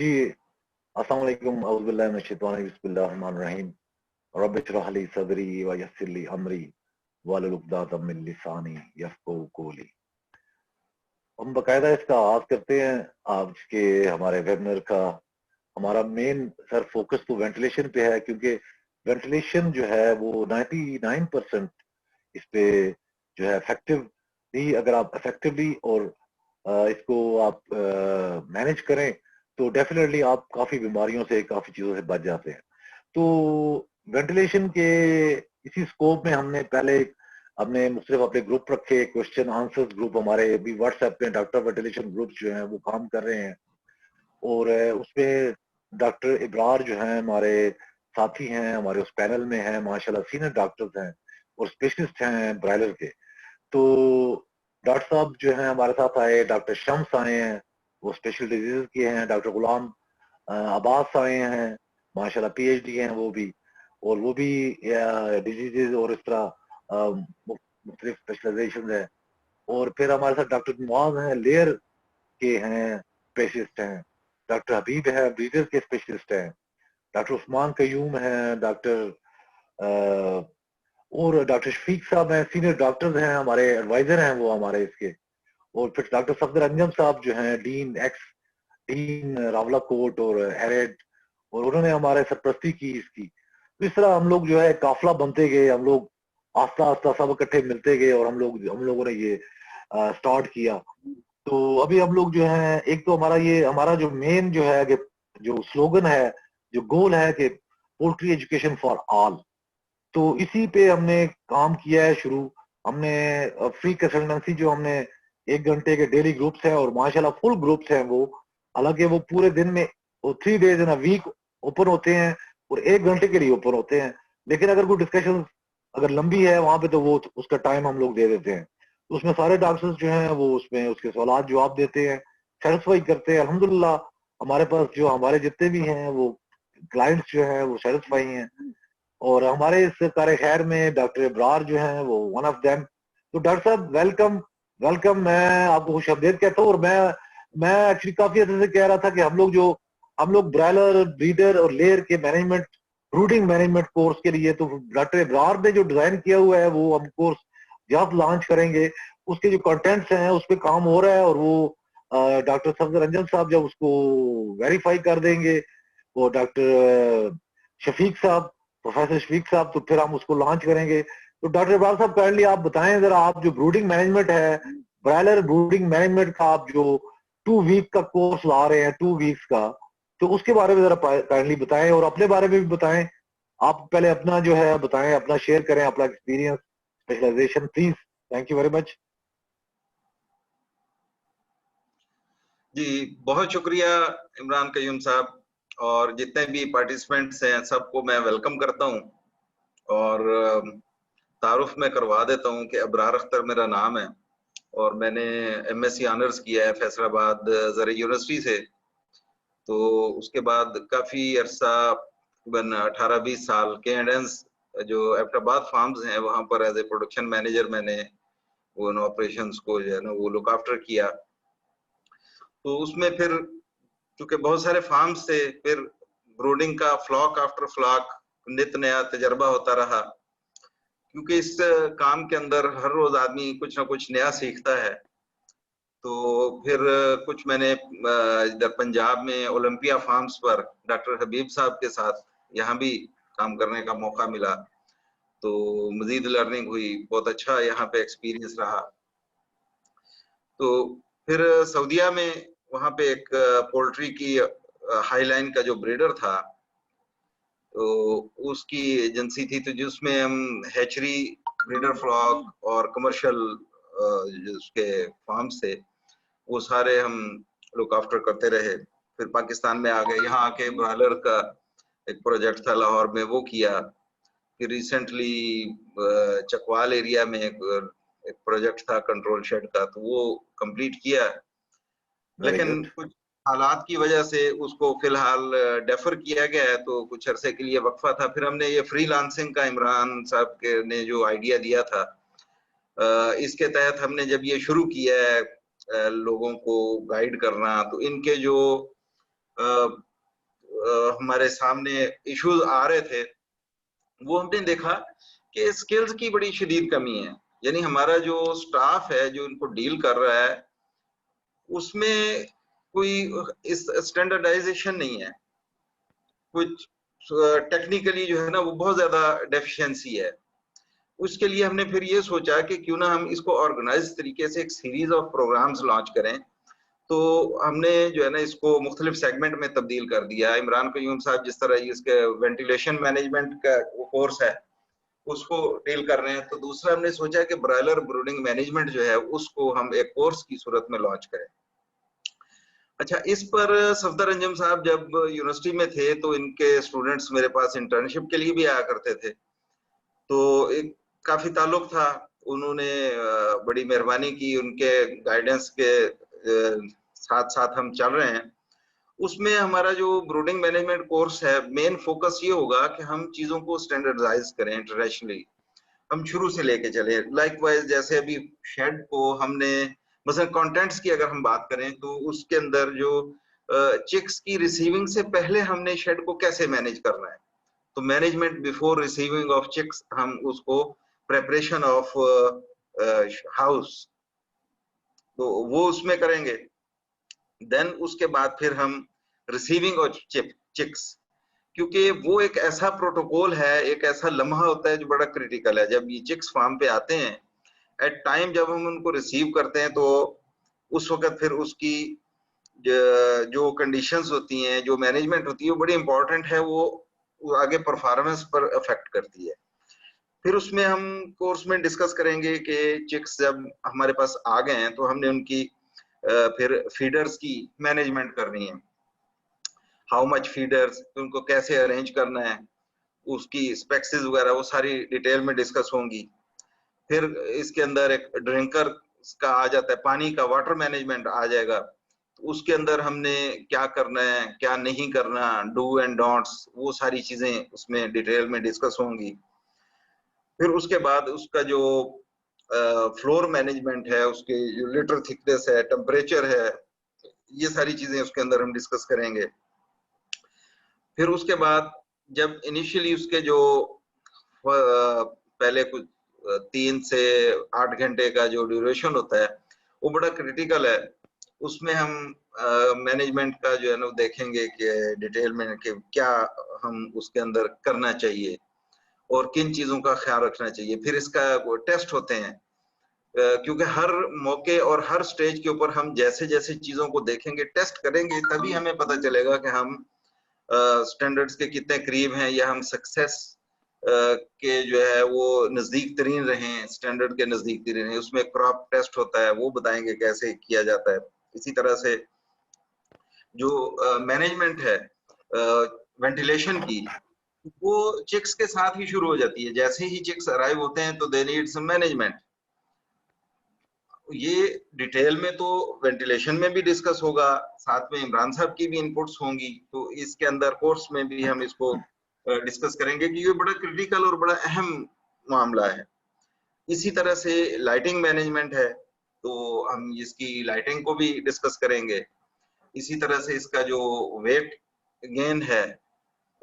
जी, अस्सलाम वालेकुम, औज़ु बिल्लाहि मिनश शैतानिर रजीम, बिस्मिल्लाहिर रहमानिर रहीम, रब्बि इश्रह ली सदरी व यस्सिर ली अमरी वहलुल उक़दतम मिन लिसानी यफ़क़हू क़ौली। हम बाकायदा इसका आगाज़ करते हैं आज के हमारे वेबिनार का। हमारा मेन सर फोकस तो वेंटिलेशन पे है, क्योंकि वेंटिलेशन जो है वो 99% इस पे जो है इफेक्टिव ही, अगर आप इफेक्टिवली और इसको आप मैनेज करें तो डेफिनेटली आप काफी बीमारियों से, काफी चीजों से बच जाते हैं। तो वेंटिलेशन के इसी स्कोप में हमने मुख्तलिफ अपने ग्रुप रखे, क्वेश्चन आंसर्स ग्रुप हमारे अभी व्हाट्सएप पे डॉक्टर वेंटिलेशन ग्रुप जो है वो काम कर रहे हैं। और उसमें डॉक्टर इब्रार जो है हमारे साथी हैं, हमारे उस पैनल में हैं, माशाल्लाह सीनियर डॉक्टर्स हैं और स्पेशलिस्ट हैं ब्रायलर के। तो डॉक्टर साहब जो हैं हमारे साथ आए, डॉक्टर शम्स आए हैं, वो स्पेशल डिजीज के हैं, डॉक्टर गुलाम अब्बास आए हैं, माशाल्लाह पीएचडी हैं वो भी, और वो भी डिजीजेज और इस तरह मुख्तलिफ स्पेशलाइजेशन है। और फिर हमारे साथ डॉक्टर मुआज हैं, लेयर के हैं, स्पेशलिस्ट हैं, डॉक्टर हबीब है, ब्रीदर के स्पेशलिस्ट हैं, डॉक्टर उस्मान कयूम हैं, और डॉक्टर शफीक साहब हैं, सीनियर डॉक्टर्स हैं, हमारे एडवाइजर हैं वो हमारे इसके। और फिर डॉक्टर सफदर अंजम साहब जो हैं dean ex dean Rawalakot और एरेड, और उन्होंने हमारे सरपरस्ती की इसकी। तो इस तरह हम लोग जो है काफिला बनते गए, हम लोग आस्ता आस्ता सब इकट्ठे मिलते गए और हम लोगों ने ये स्टार्ट किया। तो अभी हम लोग जो है, एक तो हमारा जो मेन जो है कि जो स्लोगन है, जो गोल है कि पोल्ट्री एजुकेशन फॉर ऑल, तो इसी पे हमने काम किया है शुरू। हमने फ्री कंसल्टेंसी जो हमने 1 घंटे के डेली ग्रुप्स हैं, और माशाल्लाह फुल ग्रुप्स हैं वो। हालांकि वो पूरे दिन में, वो 3 days in a week open होते हैं और 1 घंटे के लिए ओपन होते हैं। लेकिन अगर कोई डिस्कशन अगर लंबी है वहां पे, तो वो उसका टाइम हम लोग दे देते हैं। तो उसमें सारे डॉक्टर्स जो हैं वो उसमें उसके सवाल जवाब देते हैं, सेटिस्फाई करते हैं। अल्हम्दुलिल्लाह हमारे पास जो हमारे जितने भी हैं वो क्लाइंट्स जो हैं वो सेटिस्फाई हैं। और हमारे इस कार्य खैर में डॉक्टर इब्रार जो हैं वो वन ऑफ देम। तो डॉक्टर साहब वेलकम, वेलकम। मैं आपको खुश आमदीद कहता हूँ। और मैं एक्चुअली काफी अर्से से कह रहा था कि हम लोग ब्रायलर, ब्रीडर और लेयर के मैनेजमेंट, ब्रूडिंग मैनेजमेंट कोर्स के लिए, तो डॉक्टर इब्रार ने जो डिजाइन किया हुआ है वो हम कोर्स जल्द लॉन्च करेंगे। उसके जो कंटेंट्स हैं उस पर काम हो रहा है, और वो डॉक्टर सफदर अंजन साहब जब उसको वेरीफाई कर देंगे, वो डॉक्टर शफीक साहब, प्रोफेसर शफीक साहब, तो फिर हम उसको लॉन्च करेंगे। तो डॉक्टर इब्रार साहब काइंडली आप बताएं जरा, आप जो ब्रूडिंग मैनेजमेंट है, ब्रायलर ब्रूडिंग मैनेजमेंट का आप जो 2 वीक का कोर्स ला रहे हैं, 2 वीक्स का, तो उसके बारे में जरा काइंडली बताएं, और अपने बारे में भी बताएं। आप पहले अपना जो है बताएं, अपना शेयर करें अपना experience, specialization, please. Thank you very much. जी, बहुत शुक्रिया इमरान कयूम साहब, और जितने भी पार्टिसिपेंट्स हैं सबको मैं वेलकम करता हूं। और तारुफ में करवा देता हूं कि अबरार अख्तर मेरा नाम है, और मैंने एमएससी ऑनर्स किया है फैसलाबाद ज़रा यूनिवर्सिटी से। तो उसके बाद काफ़ी अरसा, तकरीबन 18-20 साल कैनेडेंस जो एबटाबाद फार्म्स हैं वहाँ पर एज ए प्रोडक्शन मैनेजर मैंने उन ऑपरेशंस को जो है ना वो लुक आफ्टर किया। तो उसमें फिर चूंकि बहुत सारे फार्म्स थे, फिर ब्रूडिंग का फ्लॉक आफ्टर फ्लॉक नित नया तजर्बा होता रहा, क्योंकि इस काम के अंदर हर रोज आदमी कुछ ना कुछ नया सीखता है। तो फिर कुछ मैंने इधर पंजाब में ओलंपिया फार्म्स पर डॉक्टर हबीब साहब के साथ यहाँ भी काम करने का मौका मिला, तो मजीद लर्निंग हुई, बहुत अच्छा यहाँ पे एक्सपीरियंस रहा। तो फिर सऊदीया में वहाँ पे एक पोल्ट्री की हाईलाइन का जो ब्रीडर था, तो उसकी एजेंसी थी, तो जिसमें हम हैचरी, ब्रीडर फ्लॉक और कमर्शियल उसके फार्म्स थे वो सारे हम लुक आफ्टर करते रहे। फिर पाकिस्तान में आ गए, यहाँ आके ब्रॉयलर का एक प्रोजेक्ट था लाहौर में, वो किया। फिर रिसेंटली चकवाल एरिया में एक प्रोजेक्ट था कंट्रोल शेड का, तो वो कंप्लीट किया। लेकिन कुछ हालात की वजह से उसको फिलहाल डेफर किया गया है, तो कुछ अरसे के लिए वक्फा था। फिर हमने ये फ्रीलांसिंग का इमरान साहब के ने जो आइडिया दिया था, इसके तहत हमने जब ये शुरू किया है लोगों को गाइड करना, तो इनके जो हमारे सामने इश्यूज आ रहे थे, वो हमने देखा कि स्किल्स की बड़ी शदीद कमी है। यानी हमारा जो स्टाफ है जो इनको डील कर रहा है, उसमें कोई इस स्टैंडर्डाइजेशन नहीं है, कुछ टेक्निकली जो है ना वो बहुत ज्यादा डेफिशिएंसी है। उसके लिए हमने फिर ये सोचा कि क्यों ना हम इसको ऑर्गेनाइज तरीके से एक सीरीज ऑफ प्रोग्राम्स लॉन्च करें। तो हमने जो है ना इसको मुख्तलिफ सेगमेंट में तब्दील कर दिया। इमरान कयूम साहब जिस तरह इसके वेंटिलेशन मैनेजमेंट का कोर्स है उसको डील कर रहे हैं, तो दूसरा हमने सोचा कि ब्रॉयलर ब्रूडिंग मैनेजमेंट जो है उसको हम एक कोर्स की सूरत में लॉन्च करें। अच्छा, इस पर सफदर अंजुम साहब जब यूनिवर्सिटी में थे तो इनके स्टूडेंट्स मेरे पास इंटर्नशिप के लिए भी आया करते थे, तो एक काफी ताल्लुक था। उन्होंने बड़ी मेहरबानी की, उनके गाइडेंस के साथ साथ हम चल रहे हैं। उसमें हमारा जो ब्रूडिंग मैनेजमेंट कोर्स है, मेन फोकस ये होगा कि हम चीजों को स्टैंडर्डाइज करें इंटरनेशनली, हम शुरू से लेके चले। लाइकवाइज जैसे अभी शेड को हमने, मसलन कंटेंट्स की अगर हम बात करें तो उसके अंदर जो चिक्स की रिसीविंग से पहले हमने शेड को कैसे मैनेज करना है, तो management before receiving of chicks, हम उसको प्रेपरेशन ऑफ हाउस, तो वो उसमें करेंगे। देन उसके बाद फिर हम रिसीविंग ऑफ चिक्स, क्योंकि वो एक ऐसा प्रोटोकॉल है, एक ऐसा लम्हा होता है जो बड़ा क्रिटिकल है। जब ये चिक्स फार्म पे आते हैं, एट टाइम जब हम उनको रिसीव करते हैं, तो उस वक्त फिर उसकी जो कंडीशंस होती हैं, जो मैनेजमेंट होती है, वो बड़ी इंपॉर्टेंट है, वो आगे परफॉर्मेंस पर अफेक्ट करती है। फिर उसमें हम कोर्स में डिस्कस करेंगे कि चिक्स जब हमारे पास आ गए हैं तो हमने उनकी फिर फीडर्स की मैनेजमेंट करनी है, हाउ मच फीडर्स, उनको कैसे अरेंज करना है, उसकी स्पेक्सेस वगैरह वो सारी डिटेल में डिस्कस होंगी। फिर इसके अंदर एक ड्रिंकर का आ जाता है, पानी का वाटर मैनेजमेंट आ जाएगा, तो उसके अंदर हमने क्या करना है क्या नहीं करना, डू एंड डोंट्स, वो सारी चीजें उसमें डिटेल में डिस्कस होंगी। फिर उसके बाद उसका जो फ्लोर मैनेजमेंट है, उसके जो लिटर थिकनेस है, टेम्परेचर है, ये सारी चीजें उसके अंदर हम डिस्कस करेंगे। फिर उसके बाद जब इनिशियली उसके जो पहले कुछ 3 से 8 घंटे का जो ड्यूरेशन होता है वो बड़ा क्रिटिकल है, उसमें हम मैनेजमेंट का जो है ना देखेंगे कि डिटेल में कि क्या हम उसके अंदर करना चाहिए और किन चीजों का ख्याल रखना चाहिए। फिर इसका टेस्ट होते हैं, क्योंकि हर मौके और हर स्टेज के ऊपर हम जैसे जैसे चीजों को देखेंगे, टेस्ट करेंगे, तभी हमें पता चलेगा कि हम स्टैंडर्ड्स के कितने करीब हैं या हम सक्सेस के जो है वो नजदीक तरीन रहे, स्टैंडर्ड के नजदीक तरीन रहे। उसमें क्रॉप टेस्ट होता है, वो बताएंगे कैसे किया जाता है। इसी तरह से जो मैनेजमेंट है वेंटिलेशन की, वो चिक्स के साथ ही शुरू हो जाती है। जैसे ही चिक्स अराइव होते हैं तो दे नीड सम मैनेजमेंट। ये डिटेल में तो वेंटिलेशन में भी डिस्कस होगा, साथ में इमरान साहब की भी इनपुट्स होंगी, तो इसके अंदर कोर्स में भी हम इसको डिस्कस करेंगे कि ये बड़ा क्रिटिकल और बड़ा अहम मामला है। इसी तरह से लाइटिंग मैनेजमेंट है, तो हम इसकी लाइटिंग को भी डिस्कस करेंगे। इसी तरह से इसका जो वेट गेन है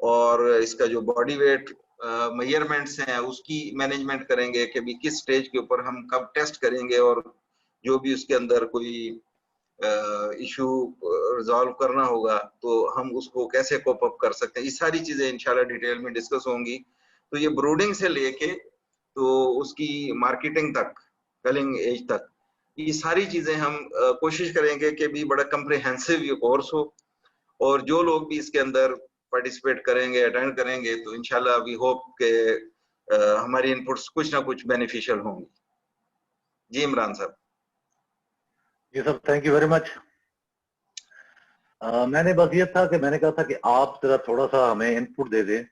और इसका जो बॉडी वेट मेजरमेंट्स हैं उसकी मैनेजमेंट करेंगे कि भी किस स्टेज के ऊपर हम कब टेस्ट करेंगे, और जो भी उसके अंदर कोई इशू रिजॉल्व करना होगा तो हम उसको कैसे कोप अप कर सकते हैं। ये सारी चीजें इंशाल्लाह डिटेल में डिस्कस होंगी। तो ये ब्रूडिंग से लेके तो उसकी मार्केटिंग तक, कलिंग एज तक, ये सारी चीजें हम कोशिश करेंगे कि भी बड़ा कंप्रिहेंसिव ये कोर्स हो, और जो लोग भी इसके अंदर पार्टिसिपेट करेंगे, अटेंड करेंगे, तो इंशाल्लाह वी होप के हमारी इनपुट्स कुछ ना कुछ बेनिफिशियल होंगी। जी इमरान साहब। जी sir, thank you very much. मैंने बस ये था कि मैंने कहा था कि आप जरा थोड़ा सा हमें इनपुट दे दें।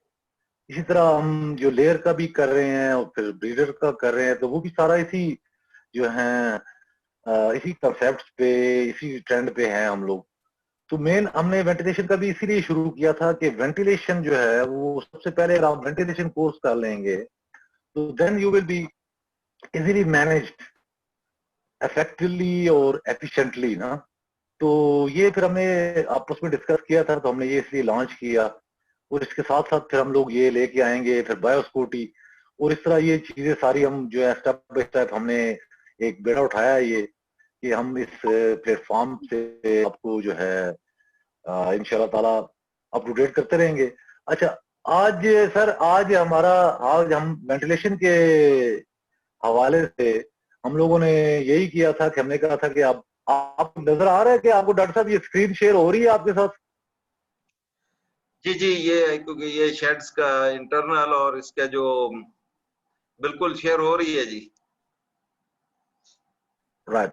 इसी तरह हम जो लेयर का भी कर रहे हैं और फिर ब्रीडर का कर रहे हैं, तो वो भी सारा इसी जो है इसी कंसेप्ट पे, इसी ट्रेंड पे हैं हम लोग। तो मेन हमने वेंटिलेशन का भी इसीलिए शुरू किया था कि वेंटिलेशन जो है वो सबसे पहले अगर आप वेंटिलेशन कोर्स कर लेंगे तो then you will be easily managed effectively और एफिशिएंटली ना। तो ये फिर हमने आपस में डिस्कस किया था, तो हमने ये इसलिए लॉन्च किया, और इसके साथ साथ फिर हम लोग ये लेके आएंगे फिर बायोस्कूटी, और इस तरह ये चीजें सारी हम जो है स्टेप बाय स्टेप हमने एक बेड़ा उठाया है ये, कि हम इस प्लेटफॉर्म से आपको जो है इंशाल्लाह ताला अप टू डेट करते रहेंगे। अच्छा, आज सर, आज हम वेंटिलेशन के हवाले से हम लोगों ने यही किया था कि हमने कहा था कि आप नजर आ रहा है कि आपको डॉक्टर साहब ये स्क्रीन शेयर हो रही है आपके साथ? जी जी, ये क्योंकि ये शेड्स का इंटरनल और इसका जो बिल्कुल शेयर हो रही है जी। राइट।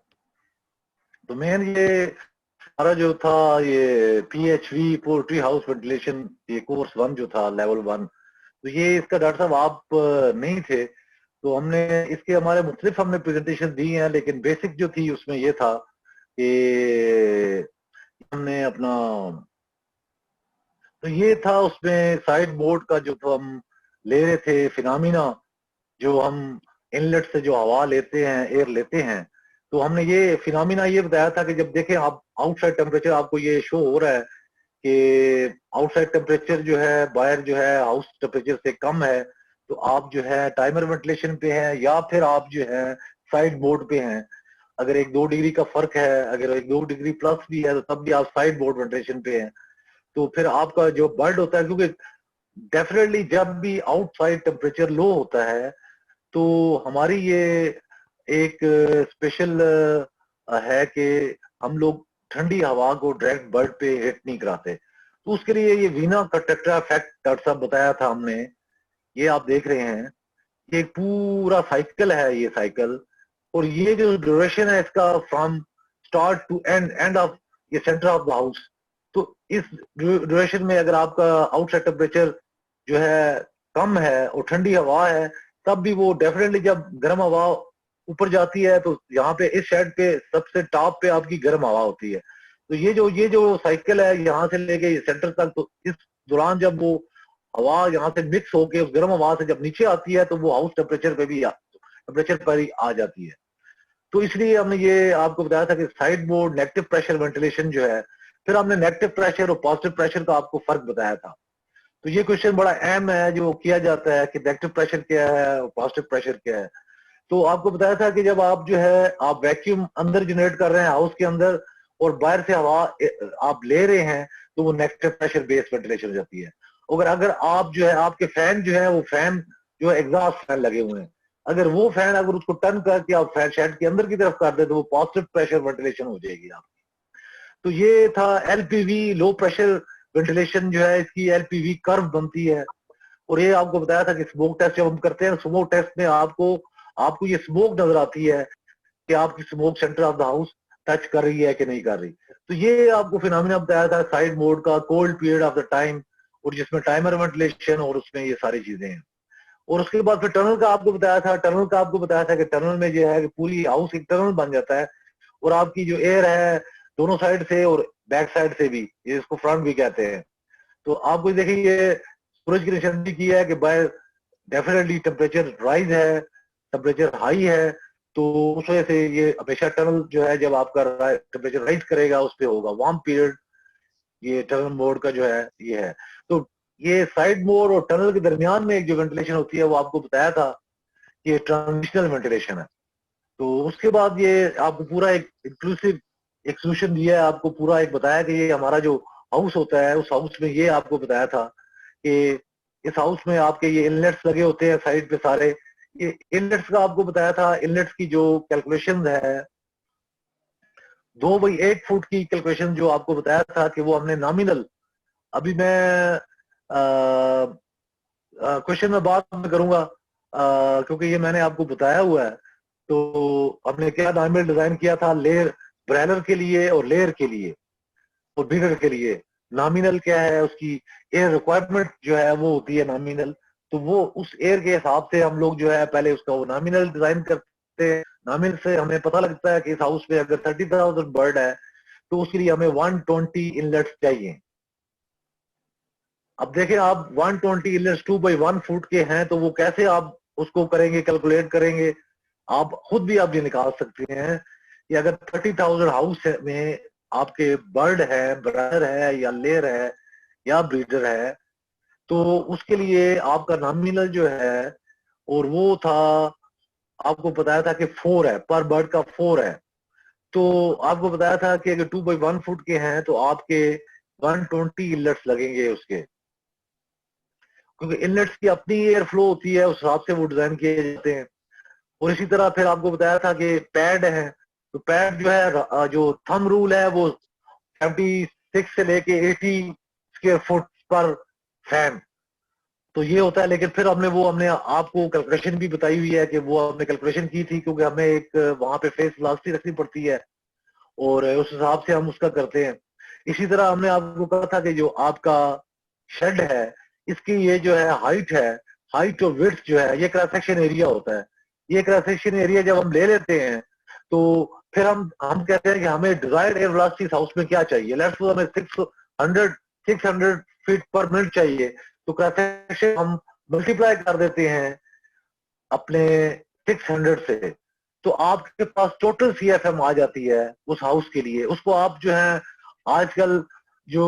तो मेन ये हमारा जो था ये PHV पोल्ट्री हाउस वेंटिलेशन, ये कोर्स 1 जो था, लेवल 1, तो ये इसका डॉक्टर साहब आप नहीं थे, तो हमने इसके हमारे मुख्तलिफ हमने प्रेजेंटेशन दी हैं, लेकिन बेसिक जो थी उसमें ये था कि हमने अपना, तो ये था उसमें साइड बोर्ड का जो तो हम ले रहे थे फिनोमिना, जो हम इनलेट से जो हवा लेते हैं, एयर लेते हैं, तो हमने ये फिनोमिना ये बताया था कि जब देखें आप आउटसाइड टेम्परेचर आपको ये शो हो रहा है कि आउटसाइड टेम्परेचर जो है बाहर जो है हाउस टेम्परेचर से कम है, तो आप जो है टाइमर वेंटिलेशन पे हैं, या फिर आप जो है साइड बोर्ड पे हैं। अगर 1-2 डिग्री का फर्क है, अगर 1-2 डिग्री प्लस भी है, तो तब भी आप साइड बोर्ड वेंटिलेशन पे हैं। तो फिर आपका जो बर्ड होता है, क्योंकि डेफिनेटली जब भी आउटसाइड टेम्परेचर लो होता है, तो हमारी ये एक स्पेशल है कि हम लोग ठंडी हवा को डायरेक्ट बर्ड पे हिट नहीं कराते। तो उसके लिए ये वीना का टेट्रा इफेक्ट डॉक्टर साहब बताया था हमने, ये आप देख रहे हैं, ये एक पूरा साइकिल है, ये साइकिल, और ये जो ड्यूरेशन है इसका from start to end, end of ये सेंटर ऑफ द हाउस। तो इस ड्यूरेशन में अगर आपका आउटसाइड टेम्परेचर जो है कम है और ठंडी हवा है, तब भी वो डेफिनेटली जब गर्म हवा ऊपर जाती है, तो यहाँ पे इस साइड पे सबसे टॉप पे आपकी गर्म हवा होती है। तो ये जो साइकिल है यहाँ से लेके सेंटर तक, तो इस दौरान जब वो हवा यहाँ से मिक्स होके उस गर्म हवा से जब नीचे आती है, तो वो हाउस टेम्परेचर पे भी टेम्परेचर पर ही आ जाती है। तो इसलिए हमने ये आपको बताया था कि side board negative pressure ventilation जो है, फिर हमने नेगेटिव प्रेशर और पॉजिटिव प्रेशर का आपको फर्क बताया था। तो ये क्वेश्चन बड़ा अहम है जो किया जाता है कि नेगेटिव प्रेशर क्या है और पॉजिटिव प्रेशर क्या है। तो आपको बताया था कि जब आप जो है आप वैक्यूम अंदर जनरेट कर रहे हैं हाउस के अंदर, और बाहर से हवा आप ले रहे हैं, तो वो नेगेटिव प्रेशर बेस्ड वेंटिलेशन हो जाती है। अगर अगर आप जो है आपके फैन जो है वो फैन जो है एग्जॉस्ट फैन लगे हुए हैं, अगर वो फैन अगर उसको टर्न करके आप फैन शेड के अंदर की तरफ कर दे, तो वो पॉजिटिव प्रेशर वेंटिलेशन हो जाएगी आप। तो ये था LPV लो प्रेशर वेंटिलेशन जो है, इसकी LPV कर्व बनती है। और ये आपको बताया था कि स्मोक टेस्ट जब हम करते हैं, स्मोक टेस्ट में आपको आपको ये स्मोक नजर आती है कि आपकी smoke centre of the house touch कर रही है कि नहीं कर रही। तो ये आपको फिनोमिना बताया था साइड मोड का, cold period of the time, और जिसमें टाइमर वेंटिलेशन और उसमें ये सारी चीजें हैं। और उसके बाद फिर टनल का आपको बताया था, टनल का आपको बताया था कि टनल में जो है कि पूरी हाउस एक टनल बन जाता है, और आपकी जो एयर है दोनों साइड से और बैक साइड से भी, ये इसको फ्रंट भी कहते हैं। तो आपको देखिए ये सूरज की निशानी की है कि बाय डेफिनेटली टेम्परेचर राइज है, टेम्परेचर हाई है, तो उस वजह से ये हमेशा टनल जो है जब आपका टेम्परेचर राइज करेगा उस पर होगा वार्म पीरियड, ये टनल मोड का जो है ये है। तो ये साइड मोड और टनल के दरमियान में एक जो वेंटिलेशन होती है वो आपको बताया था कि ये ट्रांजिशनल वेंटिलेशन है। तो उसके बाद ये आपको पूरा एक इंक्लूसिव एक सोल्यूशन दिया है, आपको पूरा एक बताया कि ये हमारा जो हाउस होता है उस हाउस में ये आपको बताया था कि इस हाउस में आपके ये इनलेट्स लगे होते हैं साइड पे सारे। ये इनलेट्स का आपको बताया था, इनलेट्स की जो कैलकुलेशन है 2/8 फुट की कैलकुलेशन जो आपको बताया था कि वो हमने नॉमिनल, अभी मैं क्वेश्चन में बात में करूंगा क्योंकि ये मैंने आपको बताया हुआ है। तो हमने क्या नॉमिनल डिजाइन किया था लेयर ब्रैलर के लिए और लेयर के लिए और ब्रीडर के लिए। नॉमिनल क्या है, उसकी एयर रिक्वायरमेंट जो है वो होती है नॉमिनल। तो वो उस एयर के हिसाब से हम लोग जो है पहले उसका वो नॉमिनल डिजाइन करते हैं। नॉमिनल से हमें पता लगता है कि इस हाउस में अगर 30,000 बर्ड है तो उसके लिए हमें 120 इनलेट्स चाहिए। अब देखें आप 120 इनलेट्स 2/1 फुट के हैं, तो वो कैसे आप उसको करेंगे, कैलकुलेट करेंगे। आप खुद भी आप ये निकाल सकते हैं कि अगर 30,000 हाउस में आपके बर्ड है, ब्रायर है या लेयर है या ब्रीडर है, तो उसके लिए आपका नॉमिनल जो है और वो था, आपको बताया था कि 4 है, पर बर्ड का 4 है। तो आपको बताया था कि अगर 2/1 फुट के हैं तो आपके 120 इनलेट्स लगेंगे उसके, क्योंकि इनलेट्स की अपनी एयर फ्लो होती है, उस हिसाब से वो डिजाइन किए जाते हैं। और इसी तरह फिर आपको बताया था कि पैड है, तो पैड जो है, जो थंब रूल है वो 76 से लेके 80 स्क्वायर फुट पर फैन, तो ये होता है। लेकिन फिर हमने आपको कैलकुलेशन भी बताई हुई है कि वो हमने कैलकुलेशन की थी, क्योंकि हमें एक वहां पे फेस वेलोसिटी रखनी पड़ती है और उस हिसाब से हम उसका करते हैं। इसी तरह हमने आपको कहा था कि जो आपका शेड है, इसकी ये जो है हाइट है, हाइट और विड्थ जो है, ये क्रॉस सेक्शन एरिया होता है। ये क्रॉस सेक्शन एरिया जब हम ले लेते हैं तो फिर हम कहते हैं कि हमें डिजायर्ड एयर वेलोसिटी हाउस में क्या चाहिए। लेट्स सपोज हमें 600 फीट पर मिनट चाहिए, तो क्रॉस सेक्शन हम मल्टीप्लाई कर देते हैं अपने 600 से, तो आपके पास टोटल CFM आ जाती है उस हाउस के लिए। उसको आप जो है आजकल जो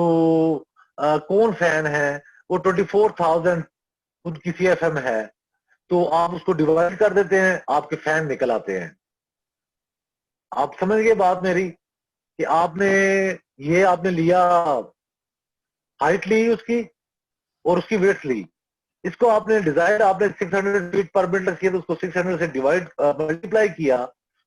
कौन फैन है वो 24,000 उनकी CFM है, तो आप उसको डिवाइड कर देते हैं, आपके फैन निकल आते हैं। आप समझ गए बात मेरी, कि आपने लिया, हाइट ली उसकी और उसकी वेट ली, इसको आपने डिजाइन आपने 600 फीट पर मिनट किया, तो उसको 600 से डिवाइड मल्टीप्लाई किया,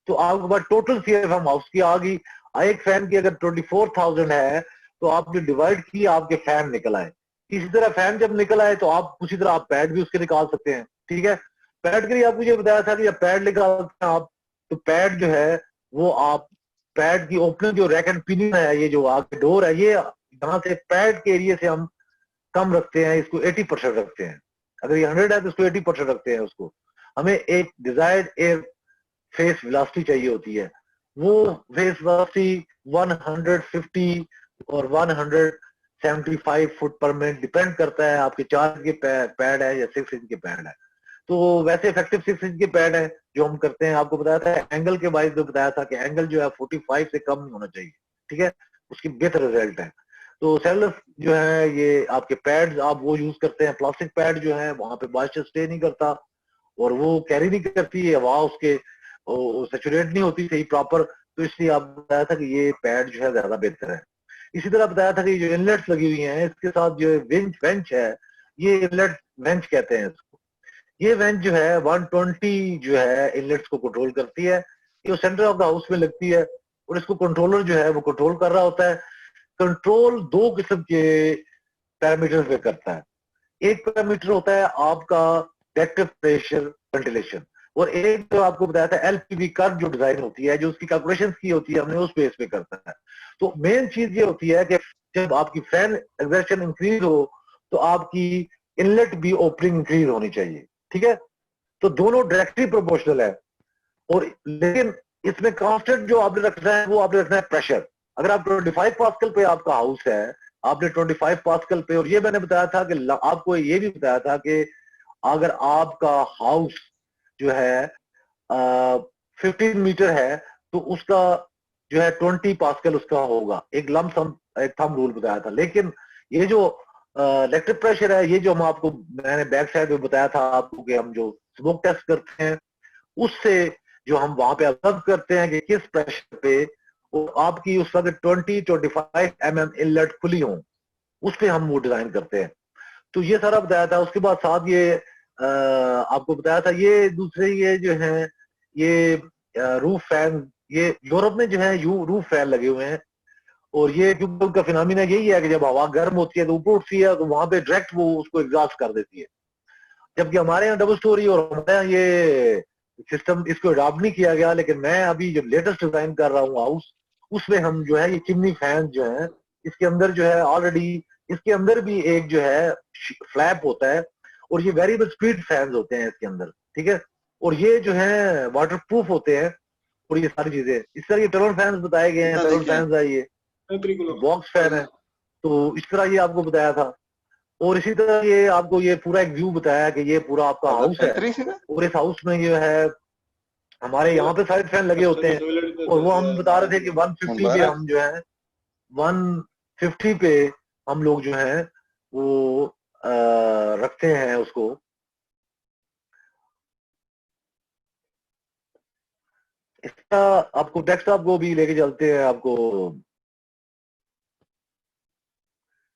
तो आपके पास टोटल CFM हाउस की आ गई। एक फैन की अगर 24,000 है तो आपने डिवाइड की, आपके फैन निकल आए। इसी तरह फैन जब निकल आए तो आप उसी तरह आप पैड भी उसके निकाल सकते हैं। ठीक है, पैड के लिए आपको ये बताया था कि जब पैड निकालते हैं आप, तो पैड जो है वो आप पैड की ओपनिंग जो रैक एंड पिनियन है, ये जो आगे डोर है, ये यहाँ से पैड के एरिया से हम कम रखते हैं, इसको 80% रखते हैं। अगर ये 100 है तो उसको 80% रखते हैं उसको। हमें एक डिजायर्ड एयर फेस वेलोसिटी चाहिए होती है, वो फेस वेलोसिटी 150 और 175 फुट पर मिनट डिपेंड करता है आपके 4 के पैड है या 6 इंच के पैड है। तो वैसे इफेक्टिव 6 इंच के पैड है जो हम करते हैं। आपको बताया था एंगल के बारे में, बताया था कि एंगल जो है 45 से कम नहीं होना चाहिए। ठीक है, उसकी बेहतर रिजल्ट है। तो सेलुलर जो है ये आपके पैड्स आप वो यूज करते हैं, प्लास्टिक पैड जो है वहां पे मॉइस्चर स्टे नहीं करता और वो कैरी नहीं करती है, हवा उसके सेचुरेट नहीं होती सही प्रॉपर, तो इसलिए आपको बताया था कि ये पैड जो है ज्यादा बेहतर है। इसी तरह बताया था कि जो इनलेट्स लगी हुई हैं इसके साथ जो वेंच है, ये इनलेट वेंच कहते हैं इसको। ये वेंच जो है 120 जो है इनलेट्स को कंट्रोल करती है, ये सेंटर ऑफ द हाउस में लगती है और इसको कंट्रोलर जो है वो कंट्रोल कर रहा होता है। कंट्रोल 2 किस्म के पैरामीटर पे करता है। एक पैरामीटर होता है आपका डेक्टिव प्रेशर वेंटिलेशन, और एक जो आपको बताया था LPV कर्व जो डिजाइन होती है, जो उसकी कैलकुलेशंस की होती है, हमने उस बेस पे करता है। तो मेन चीज ये होती है कि जब आपकी फैन एग्जर्शन इंक्रीज हो तो आपकी इनलेट भी ओपनिंग इंक्रीज होनी चाहिए। ठीक है, तो दोनों डायरेक्टली प्रोपोर्शनल है, और लेकिन इसमें कांस्टेंट जो आपने रखना है वो आपने रखना है प्रेशर। अगर आप 25 पास्कल पे आपका हाउस है, आपने 25 पास्कल पे, और ये मैंने बताया था कि आपको ये भी बताया था कि अगर आपका हाउस जो है 15 मीटर है तो उसका जो है 20 पास्कल उसका होगा, एक लम सम एक थंब रूल बताया था। लेकिन ये जो इलेक्ट्रिक प्रेशर है, ये जो हम आपको मैंने बैक साइड में बताया था आपको कि हम जो स्मोक टेस्ट करते हैं उससे जो हम वहां पे ऑब्जर्व करते हैं कि किस प्रेशर पे वो आपकी उस वक्त 20-25 इनलेट खुली हो, उस पे हम वो डिजाइन करते हैं। तो ये सारा बताया था। उसके बाद साथ ये आपको बताया था ये दूसरे ये जो है ये रूफ फैन, ये यूरोप में जो है यू रूफ फैन लगे हुए हैं, और ये क्योंकि उनका फिनोमिना यही है कि जब हवा गर्म होती है तो ऊपर उठती है तो वहां पे डायरेक्ट वो उसको एग्जॉस्ट कर देती है। जबकि हमारे यहाँ डबल स्टोरी और हमारे यहाँ ये सिस्टम इसको अडॉप्ट नहीं किया गया, लेकिन मैं अभी जो लेटेस्ट डिजाइन कर रहा हूँ हाउस, उसमें हम जो है ये चिमनी फैन जो है इसके अंदर जो है ऑलरेडी इसके अंदर भी एक जो है फ्लैप होता है, और ये वेरिएबल स्पीड फैंस होते हैं इसके अंदर। ठीक है, और ये जो है वाटर प्रूफ होते हैं, और ये सारी चीजें इस तरह ये टर्बल फैंस बताए गए हैं। टर्बल फैंस है ये बॉक्स फैन है, तो इस तरह ये आपको बताया था। और इसी तरह ये आपको ये पूरा एक व्यू बताया कि ये पूरा आपका हाउस है, और इस हाउस में जो है हमारे यहाँ पे साइड फैन लगे होते हैं, और वो हम बता रहे थे कि 150 पे हम जो है 150 पे हम लोग जो है वो रखते हैं उसको। इसका आपको टेक्स्ट आपको भी लेके चलते हैं आपको।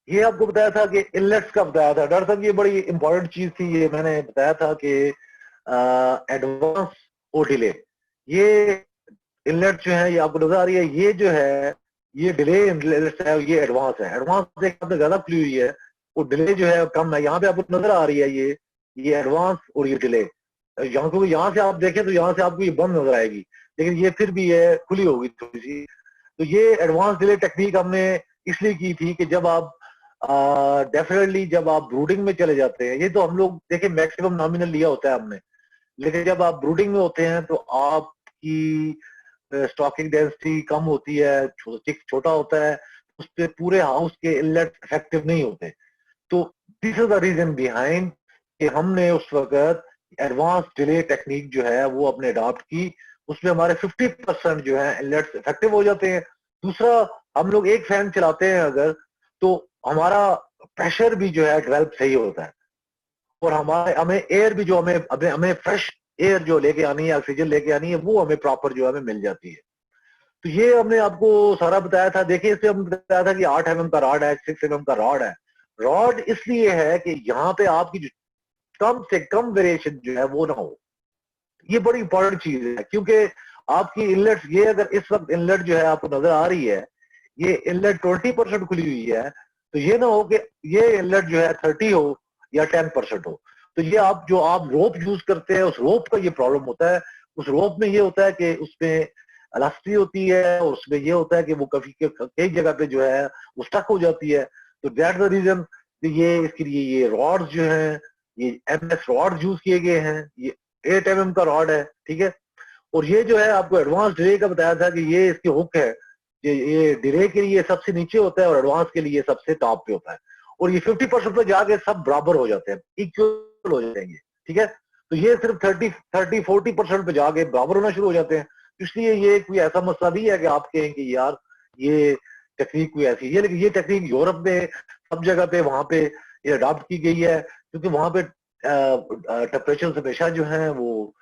ये आपको बताया था कि इनलेट्स का बताया था डॉक्टर साहब, ये बड़ी इंपॉर्टेंट चीज थी। ये मैंने बताया था कि एडवांस और डिले, ये इनलेट जो है ये आपको नजर आ रही है, ये जो है ये डिले इनलेट है, ये एडवांस है। एडवांस एक आपने ज्यादा खुली हुई है और डिले जो है कम है। यहाँ पे आपको नजर आ रही है ये एडवांस और ये डिले। यहाँ क्योंकि यहाँ से आप देखें तो यहाँ से आपको ये बंद नजर आएगी, लेकिन ये फिर भी ये खुली होगी थोड़ी सी। तो ये एडवांस डिले टेक्निक हमने इसलिए की थी कि जब आप डेफिनेटली जब आप ब्रूडिंग में चले जाते हैं, ये तो हम लोग देखें मैक्सिमम नॉमिनल लिया होता है हमने, लेकिन जब आप ब्रूडिंग में होते हैं तो आपकी स्टॉकिंग डेंसिटी कम होती है, छोटा होता है, उस पे पूरे हाउस के इनलेट इफेक्टिव नहीं होते। तो this is the reason behind कि हमने उस वक्त एडवांस डिले टेक्निक जो है वो अपने अडॉप्ट की। उसमें हमारे 50% जो है इनलेट्स इफेक्टिव हो जाते हैं। दूसरा, हम लोग एक फैन चलाते हैं अगर, तो हमारा प्रेशर भी जो है डेवलप सही होता है, और हमारे हमें एयर भी जो हमें हमें फ्रेश एयर जो लेके आनी है, ऑक्सीजन लेके आनी है, वो हमें प्रॉपर जो है हमें मिल जाती है। तो ये हमने आपको सारा बताया था। देखिए इसमें हमने बताया था कि 8 mm का रॉड है, 6 mm का रॉड है। रॉड इसलिए है कि यहाँ पे आपकी जो कम से कम वेरिएशन जो है वो ना हो। ये बड़ी इंपॉर्टेंट चीज है, क्योंकि आपकी इनलेट, ये अगर इस वक्त इनलेट जो है आपको नजर आ रही है, ये इनलेट 20% खुली हुई है, तो ये ना हो कि ये इनलेट जो है 30 हो या 10% हो। तो ये आप जो आप रोप यूज करते हैं, उस रोप का ये प्रॉब्लम होता है। उस रोप में ये होता है कि उसमें इलास्टिसिटी होती है, और उसमें ये होता है कि वो कई जगह पे जो है वो स्टक हो जाती है। तो दैट्स द रीजन ये इसके लिए ये रॉड्स जो हैं, ये MS रॉड यूज किए गए हैं। ये 8 mm का रॉड है, ठीक है। और ये जो है आपको एडवांस डिले का बताया था कि ये इसकी हुक है, ये डिले के लिए सबसे नीचे होता है और एडवांस के लिए सबसे टॉप पे होता है। और ये 50% पे जाके सब बराबर हो जाते हैं, इक्वल हो जाएंगे, ठीक है। तो ये सिर्फ 30-40% पे जाके बराबर होना शुरू हो जाते हैं। इसलिए ये कोई ऐसा मसला नहीं है कि आप कहें कि यार ये टेक्निक कोई ऐसी है, लेकिन ये टेक्निक यूरोप में सब जगह पे वहां पे ये अडॉप्ट की गई है, क्योंकि वहां पे टेम्परेचर हमेशा जो है वो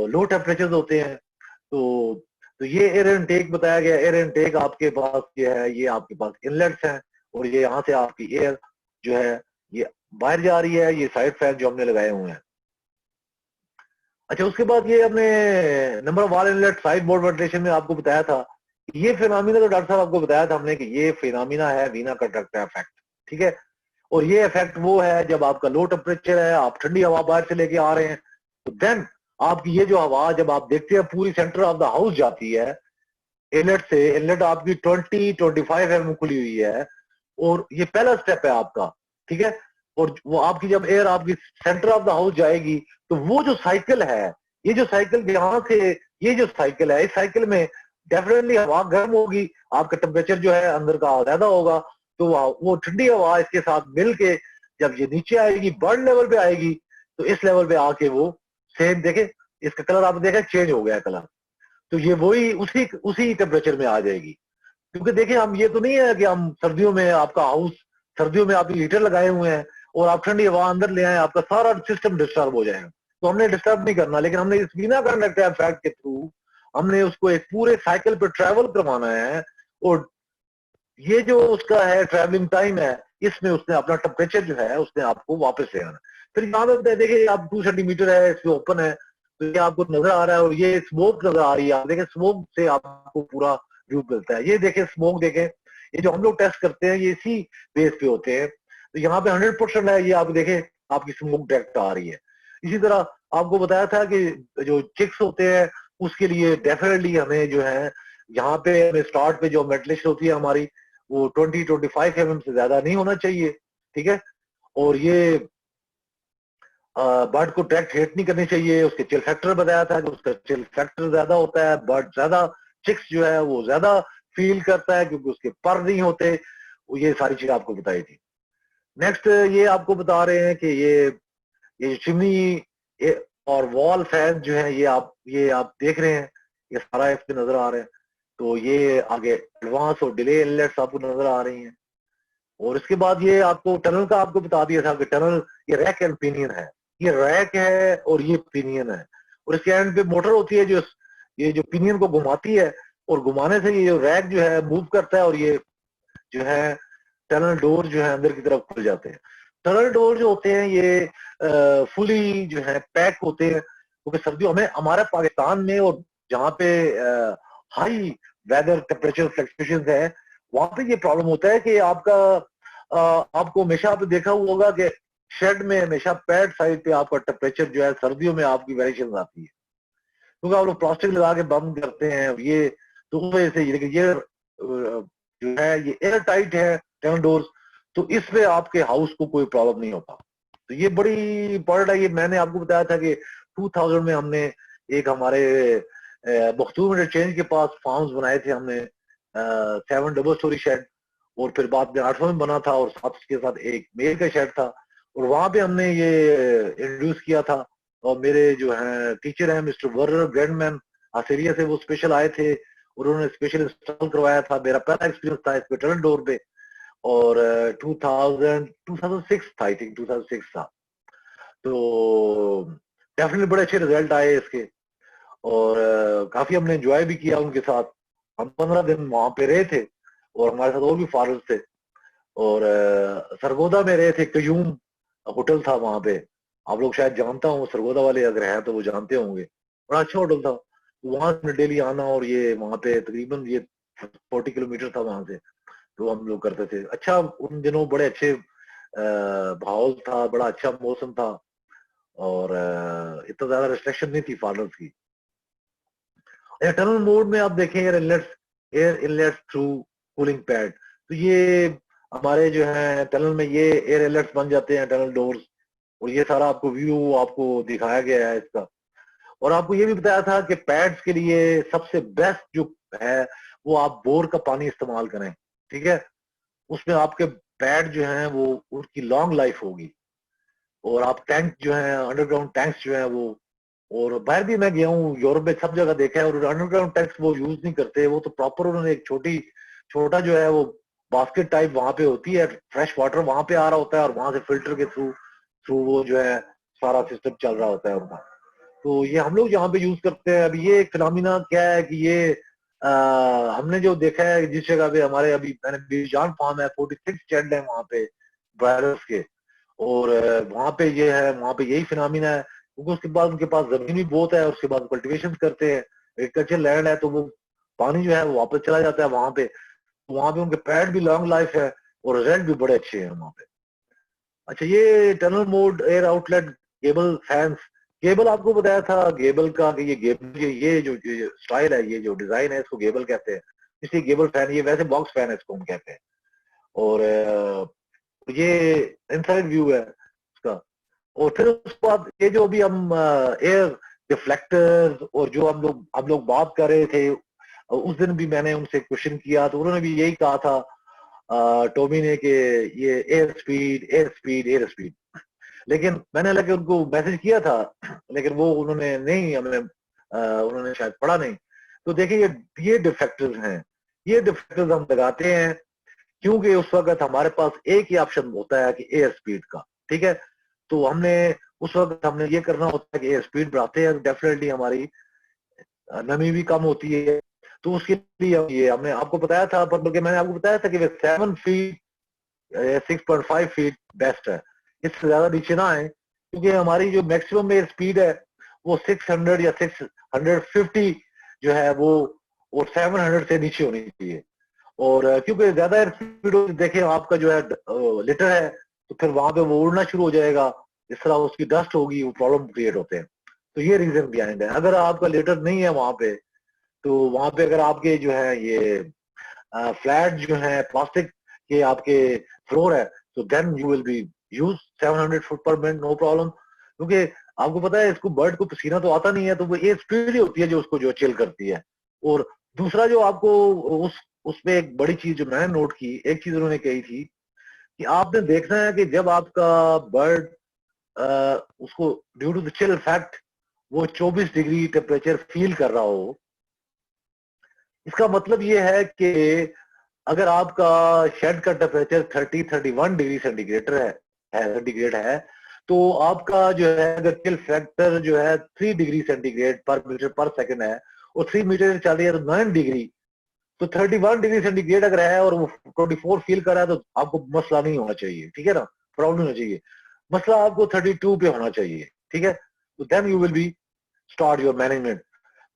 लो टेम्परेचर होते हैं। तो ये एयर इनटेक बताया गया। एयर इनटेक आपके पास ये है, ये आपके पास इनलेट्स हैं, और ये यहाँ से आपकी एयर जो है ये बाहर जा रही है, ये साइड फैन जो हमने लगाए हुए हैं। अच्छा, उसके बाद ये हमने नंबर वाल इनलेट साइड बोर्ड वेंटिलेशन में आपको बताया था। ये फिनोमिना तो डॉक्टर साहब आपको बताया था हमने कि ये फिनोमिना है वीना कंडक्टर इफेक्ट, ठीक है। और ये इफेक्ट वो है जब आपका लो टेम्परेचर है, आप ठंडी हवा बाहर से लेके आ रहे हैं, तो देन आपकी ये जो हवा जब आप देखते हैं पूरी सेंटर ऑफ द हाउस जाती है इनलेट से। इनलेट आपकी 20-25 mm खुली हुई है, और ये पहला स्टेप है आपका, ठीक है। और वो आपकी जब एयर आपकी सेंटर ऑफ द हाउस जाएगी, तो वो जो साइकिल है, ये जो साइकिल यहाँ से, ये जो साइकिल है, इस साइकिल में डेफिनेटली हवा गर्म होगी, आपका टेम्परेचर जो है अंदर का ज्यादा होगा, तो वो ठंडी हवा इसके साथ मिल के जब ये नीचे आएगी, बर्ड लेवल पे आएगी, तो इस लेवल पे आके वो सेम देखे, इसका कलर आप देखें चेंज हो गया कलर। तो ये वही उसी उसी टेम्परेचर में आ जाएगी। क्योंकि देखिए हम ये तो नहीं है कि हम सर्दियों में आपका हाउस, सर्दियों में आप हीटर लगाए हुए हैं और आप ठंडी हवा अंदर ले आए, आपका सारा सिस्टम डिस्टर्ब हो जाएगा। तो हमने डिस्टर्ब नहीं करना, लेकिन हमने इस बिना कंडक्टिव इफेक्ट के थ्रू हमने उसको एक पूरे साइकिल पे ट्रेवल करवाना है। और ये जो उसका है ट्रेवलिंग टाइम है, इसमें उसने अपना टेम्परेचर जो है उसने आपको वापस ले आना। फिर यहाँ पे देखिए आप 2 सेंटीमीटर है, इसमें ओपन है, तो ये आपको नजर आ रहा है, और ये स्मोक नजर आ रही है। आप देखें स्मोक से आपको पूरा व्यू मिलता है। ये देखें स्मोक देखें, ये जो हम लोग टेस्ट करते हैं ये इसी बेस पे होते हैं। तो यहाँ पे 100% है, ये आप देखें आपकी स्मोक डायरेक्ट आ रही है। इसी तरह आपको बताया था कि जो चिक्स होते हैं उसके लिए डेफिनेटली हमें जो है यहाँ पे हमें स्टार्ट पे जो वेंटिलेशन होती है हमारी, वो 20-25 mm से ज्यादा नहीं होना चाहिए, ठीक है। और ये बर्ड को डायरेक्ट हिट नहीं करनी चाहिए। उसके चिल फैक्टर बताया था कि उसका चिल फैक्टर ज्यादा होता है, बर्ड ज्यादा, चिक्स जो है वो ज्यादा फील करता है क्योंकि उसके पर नहीं होते। ये सारी चीज आपको बताई थी। नेक्स्ट ये आपको बता रहे हैं कि ये चिमनी और वॉल फैन जो है ये आप देख रहे हैं, ये सारा इस पे नजर आ रहे हैं। तो ये आगे एडवांस और डिले इनलेट्स आपको नजर आ रही हैं। और इसके बाद ये आपको टनल का आपको बता दिया था कि टनल ये रैक एंड पिनियन है, ये रैक है और ये पिनियन है, और इसके एंड पे मोटर होती है जो ये जो पिनियन को घुमाती है, और घुमाने से ये जो रैक जो है मूव करता है, और ये जो है टनल डोर जो है अंदर की तरफ खुल जाते हैं। टनल डोर जो होते हैं ये फुली जो है पैक होते हैं, क्योंकि सर्दियों में हमारे पाकिस्तान में और जहाँ पे हाई वेदर टेम्परेचर फ्लक्चुएशंस है, वहां पे ये प्रॉब्लम होता है कि आपको हमेशा आपने देखा हुआ होगा कि शेड में हमेशा पैड साइड पे आपका टेम्परेचर जो है सर्दियों में आपकी वेरिएशन आती है, क्योंकि आप लोग प्लास्टिक लगा के बंद करते हैं, ये तो उस वजह से ये जो है ये एयर टाइट है टर्न डोर्स, तो इसमें आपके हाउस को कोई प्रॉब्लम नहीं होता। तो ये बड़ी इंपॉर्टेंट है। ये मैंने आपको बताया था कि 2000 में हमने एक हमारे बख्तूर इंटरचेंज के पास फार्म्स बनाए थे हमने, 7 डबल स्टोरी शेड, और फिर बाद में 8वां में बना था, और साथ के साथ एक मेल का शेड था, और वहां पे हमने ये इंट्रोड्यूस किया था। और मेरे जो है टीचर हैं मिस्टर वर्नर ग्रैंडमैन ऑस्ट्रेलिया से, वो स्पेशल आए थे, उन्होंने स्पेशल इंस्टॉल करवाया था। मेरा पहला एक्सपीरियंस था इस पे टनल डोर पे, और 2006 था, आई थिंक 2006 था। तो डेफिनेटली बड़े अच्छे रिजल्ट आए इसके, और काफी हमने एंजॉय भी किया उनके साथ। हम 15 दिन वहां पे रहे थे, और हमारे साथ और भी फार्मर्स थे, और सरगोदा में रहे थे, कयूम होटल था वहां पे, आप लोग शायद जानता हो, सरगोदा वाले अगर हैं तो वो जानते होंगे, बड़ा अच्छा होटल था। वहां से डेली आना, और ये वहां पे तकरीबन ये 40 किलोमीटर था वहां से, तो हम लोग करते थे। अच्छा उन दिनों बड़े अच्छे माहौल था, बड़ा अच्छा मौसम था, और इतना ज्यादा रिस्ट्रिक्शन नहीं थी फार्मर्स की। टनल मोड में आप देखें air inlets through cooling pad, तो ये हमारे जो है टनल में ये एयर इनलेट्स बन जाते हैं, टनल डोर्स, और ये सारा आपको व्यू आपको दिखाया गया है इसका। और आपको ये भी बताया था कि पैड्स के लिए सबसे बेस्ट जो है वो आप बोर का पानी इस्तेमाल करें, ठीक है। उसमें आपके पैड जो हैं वो उनकी लॉन्ग लाइफ होगी, और आप टैंक जो है अंडरग्राउंड टैंक्स जो है वो, और बाहर भी मैं गया हूँ, यूरोप में सब जगह देखा है, और अंडरग्राउंड टैंक्स वो यूज नहीं करते, वो तो प्रॉपर उन्होंने एक छोटा जो है वो बास्केट टाइप वहां पे होती है, फ्रेश वाटर वहां पे आ रहा होता है, और वहां से फिल्टर के थ्रू थ्रू वो जो है सारा सिस्टम चल रहा होता है उनका। तो ये हम लोग जहाँ पे यूज करते हैं। अभी ये एक फिनोमिना क्या है कि ये हमने जो देखा है जिस जगह पे हमारे अभी मैंने बीजान फार्म है, 46 शेड है वहां पे ब्रायलर्स के, और वहां पे ये है, वहां पे यही फिनोमिना है, क्योंकि उसके बाद उनके पास जमीन भी बहुत है, उसके बाद कल्टीवेशन करते हैं, एग्रीकल्चर लैंड है, तो वो पानी जो है वो वापस चला जाता है वहां पे, तो वहां पे उनके पैड भी लॉन्ग लाइफ है, और रिजल्ट भी बड़े अच्छे हैं वहां पे। अच्छा ये tunnel mode air outlet cable fans, cable आपको बताया था गेबल का कि ये गेबल ये जो स्टाइल है, ये जो डिजाइन है, इसको गेबल कहते हैं, इसलिए गेबल फैन, ये वैसे बॉक्स फैन है इसको हम कहते हैं। और ये इनसाइड व्यू है उसका। और फिर उसके बाद ये जो अभी हम एयर डिफ्लेक्टर्स और जो हम लोग बात कर रहे थे, उस दिन भी मैंने उनसे क्वेश्चन किया, तो उन्होंने भी यही कहा था टोमी ने कि ये एयर स्पीड, लेकिन मैंने हालांकि उनको मैसेज किया था, लेकिन वो उन्होंने नहीं हमें उन्होंने शायद पढ़ा नहीं। तो देखिए ये डिफेक्टर्स हैं, ये डिफेक्टर्स हम लगाते हैं क्योंकि उस वक्त हमारे पास एक ही ऑप्शन होता है कि एयर स्पीड का, ठीक है। तो हमने उस वक्त हमने ये करना होता है कि एयर स्पीड बढ़ाते हैं, डेफिनेटली हमारी नमी भी कम होती है। तो उसके लिए ये हमने आपको बताया था, पर बल्कि मैंने आपको बताया था कि 7 फीट 6.5 फीट बेस्ट है, इससे ज्यादा नीचे ना आए, क्योंकि हमारी जो मैक्सिमम एयर स्पीड है वो 600 या 650 जो है वो, और 700 से नीचे होनी चाहिए। और क्योंकि ज्यादा एयर स्पीड देखें आपका जो है लिटर है, तो फिर वहां पे वो उड़ना शुरू हो जाएगा, इस तरह उसकी डस्ट होगी, वो प्रॉब्लम क्रिएट होते हैं। तो ये रीजन बिहाइंड है। अगर आपका लिटर नहीं है वहां पे, तो वहां पे अगर आपके जो है ये फ्लैट जो है प्लास्टिक के आपके फ्लोर है, तो then you will be use 700 foot per minute, no problem. क्योंकि आपको पता है इसको बर्ड को पसीना तो आता नहीं है, तो वो ये स्पीड ही होती है जो उसको जो चिल करती है। और दूसरा जो आपको उसमें एक बड़ी चीज जो मैंने नोट की, एक चीज उन्होंने कही थी कि आपने देखना है कि जब आपका बर्ड उसको due to the chill fact वो 24 डिग्री टेम्परेचर फील कर रहा हो, इसका मतलब ये है कि अगर आपका शेड का टेम्परेचर 30-31 डिग्री सेंटीग्रेड सेंटीग्रेड है, तो आपका जो है अगर चिल फैक्टर जो है 3 डिग्री सेंटीग्रेड पर मीटर पर सेकंड है और 3 मीटर चल रही है तो 9 डिग्री, तो 31 डिग्री सेंटीग्रेड अगर है और वो 24 फील कर रहा है तो आपको मसला नहीं होना चाहिए, ठीक है ना, प्रॉब्लम होना चाहिए। मसला आपको 32 पे होना चाहिए, ठीक है, तो then you will be start your management.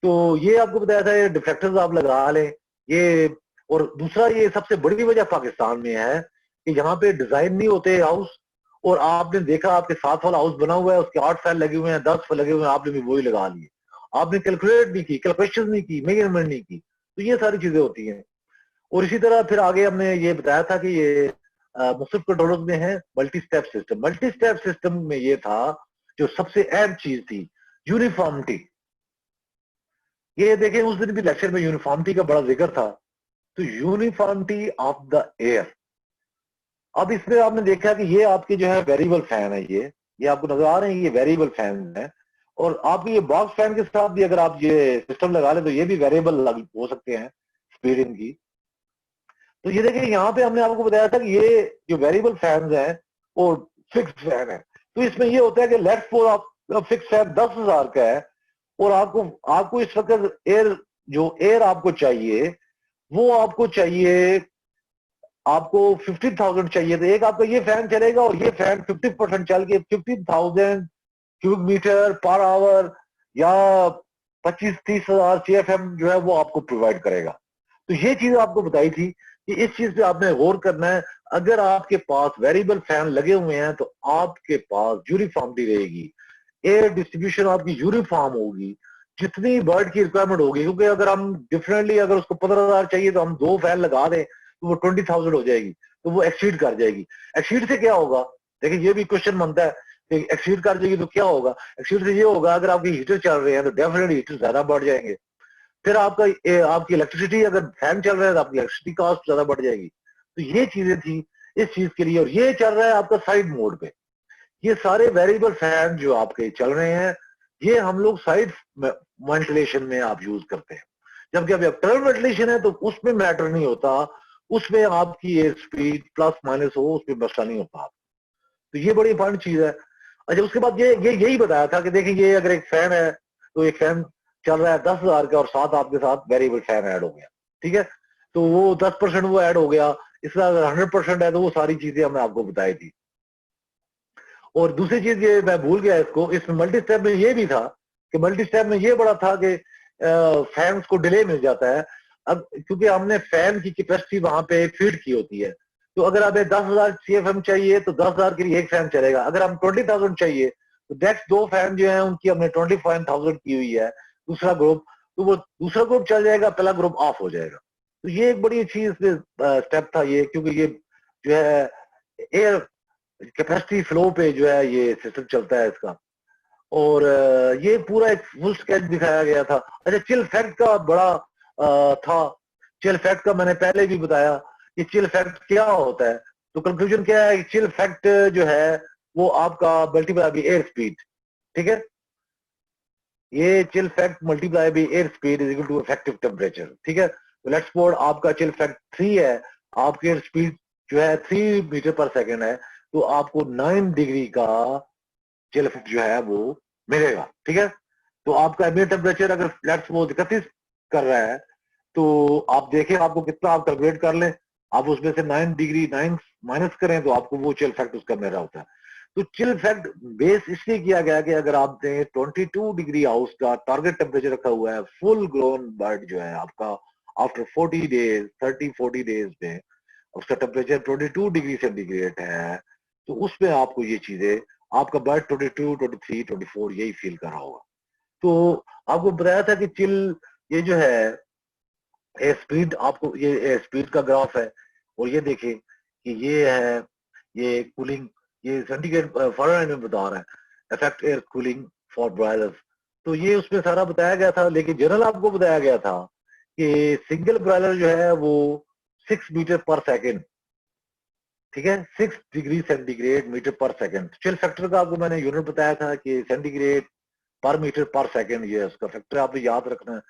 तो ये आपको बताया था, ये डिफ्लेक्टर्स आप लगा लें ये। और दूसरा ये सबसे बड़ी वजह पाकिस्तान में है कि यहाँ पे डिजाइन नहीं होते हाउस, और आपने देखा आपके साथ वाला हाउस बना हुआ है उसके 8 फैन लगे हुए हैं, 10 फैन लगे हुए हैं, आपने भी वही लगा लिए, आपने कैलकुलेट नहीं की, कैलकुलेशन नहीं की, मेजरमेंट नहीं की, तो ये सारी चीजें होती हैं। और इसी तरह फिर आगे हमने ये बताया था कि ये मुख्तलिफ कंट्रोलर्स में है multi step system. Multi step system में ये था जो सबसे अहम चीज थी, यूनिफॉर्मिटी। ये देखें उस दिन भी लेक्चर में यूनिफॉर्मिटी का बड़ा जिक्र था, तो यूनिफॉर्मिटी ऑफ द एयर। अब इसमें आपने देखा कि ये आपके जो है वेरिएबल फैन है, ये आपको नजर आ रहे हैं, ये वेरिएबल फैन है। और आप ये बॉक्स फैन के साथ भी अगर आप ये सिस्टम लगा लें तो ये भी वेरिएबल हो सकते हैं स्पीड इनकी। तो ये देखिए यहाँ पे हमने आपको बताया था कि ये जो वेरिएबल फैन है और फिक्स फैन है, तो इसमें ये होता है कि लेट्स सपोज आप फिक्स फैन 10,000 का है और आपको इस वक्त एयर आपको चाहिए, वो आपको चाहिए, आपको 50,000 चाहिए, तो एक आपका ये फैन चलेगा और ये फैन 50% चल के 50,000 क्यूबिक मीटर पर आवर या 25-30 हजार CFM जो है वो आपको प्रोवाइड करेगा। तो ये चीज आपको बताई थी कि इस चीज पे आपने गौर करना है। अगर आपके पास वेरिएबल फैन लगे हुए हैं तो आपके पास यूनिफॉर्मिटी रहेगी, एयर डिस्ट्रीब्यूशन आपकी यूनिफॉर्म होगी, जितनी बर्ड की रिक्वायरमेंट होगी। क्योंकि अगर हम डिफरेंटली अगर उसको 15,000 चाहिए तो हम 2 फैन लगा दें तो वो 20,000 हो जाएगी, तो वो एक्सीड कर जाएगी। एक्सीड से क्या होगा, देखिए ये भी क्वेश्चन बनता है कि एक्सीड कर जाएगी तो क्या होगा। एक्सीड से ये होगा अगर आपके हीटर चल रहे हैं तो डेफिनेटली हीटर ज्यादा बढ़ जाएंगे, फिर आपकी इलेक्ट्रिसिटी, अगर फैन चल रहा है तो आपकी इलेक्ट्रिसिटी कॉस्ट ज्यादा बढ़ जाएगी। तो ये चीजें थी इस चीज के लिए। और ये चल रहा है आपका साइड मोड पे, ये सारे वेरिएबल फैन जो आपके चल रहे हैं ये हम लोग साइड वेंटिलेशन में आप यूज करते हैं। जबकि अभी टर्म वेंटिलेशन है तो उसमें मैटर नहीं होता, उसमें आपकी एयर स्पीड प्लस माइनस हो उसमें मसला नहीं होता। तो ये बड़ी इंपॉर्टेंट चीज है। अच्छा उसके बाद ये यही बताया था कि देखिए ये अगर एक फैन है तो एक फैन चल रहा है 10,000 का और साथ आपके साथ वेरिएबल फैन ऐड हो गया, ठीक है, तो वो 10% वो ऐड हो गया। इसका अगर 100% है तो वो सारी चीजें हमने आपको बताई थी। और दूसरी चीज ये मैं भूल गया इसको, इसमें मल्टी स्टेप में ये भी था कि मल्टी स्टेप में ये बड़ा था कि फैंस को डिले मिल जाता है। अब क्योंकि हमने फैन की कैपेसिटी वहां पे फीड की होती है, तो अगर हमें 10,000 CFM चाहिए तो 10,000 के लिए एक फैन चलेगा। अगर हम 20,000 चाहिए तो नेक्स्ट 2 फैन जो है उनकी हमने 25,000 की हुई है, दूसरा ग्रुप, तो वो दूसरा ग्रुप चल जाएगा, पहला ग्रुप ऑफ हो जाएगा। तो ये एक बड़ी अच्छी स्टेप था ये, क्योंकि ये जो है एयर कैपेसिटी फ्लो पे जो है ये सिस्टम चलता है इसका। और ये पूरा एक फुल स्केच दिखाया गया था। अच्छा चिल फैक्ट का बड़ा था, चिल फैक्ट का मैंने पहले भी बताया कि चिल फैक्ट क्या होता है। तो कंक्लूजन क्या है, चिल फैक्ट जो है वो आपका मल्टीप्लाई बाई एयर स्पीड, ठीक है, ये chill fact multiply by air speed is equal to effective temperature, ठीक है। तो लेट्स सपोज आपका चिल फैक्ट 3 है, आपकी एयर स्पीड जो है 3 मीटर पर सेकेंड है, तो आपको 9 डिग्री का चिल इफेक्ट जो है वो मिलेगा, ठीक है। तो आपका एम्बिएंट टेम्परेचर अगर लेट्स सपोज 31 कर रहा है तो आप देखें आपको कितना, आप कैलकुलेट कर लें, आप उसमें से 9 डिग्री 9 माइनस करें तो आपको वो चिल फैक्ट उसका मेरा होता है। तो चिल फैक्ट बेस इसलिए किया गया कि अगर आपने 22 डिग्री हाउस का टारगेट टेम्परेचर रखा हुआ है, फुल ग्रोन बर्ड जो है आपका आफ्टर 40 डेज 30-40 डेज में उसका टेम्परेचर 22 डिग्री सेंटीग्रेड है, तो उसमें आपको ये चीजें, आपका बर्ड 22, 23, 24 यही फील कर रहा होगा। तो आपको बताया था कि चिल ये जो है स्पीड, आपको ये स्पीड का ग्राफ है, और ये देखें कि ये है ये कूलिंग, ये सेंटीग्रेड फ़ारेनहाइट में बता रहा है, effect air cooling for broilers. तो ये उसमें सारा बताया गया था, लेकिन जनरल आपको बताया गया था कि सिंगल ब्रॉयलर जो है वो 6 मीटर पर सेकेंड, ठीक है, 6 डिग्री सेंटीग्रेड मीटर पर सेकेंड। चिल फैक्टर का आपको मैंने यूनिट बताया था कि सेंटीग्रेड पर मीटर पर सेकेंड, ये उसका फैक्टर आपको याद रखना है।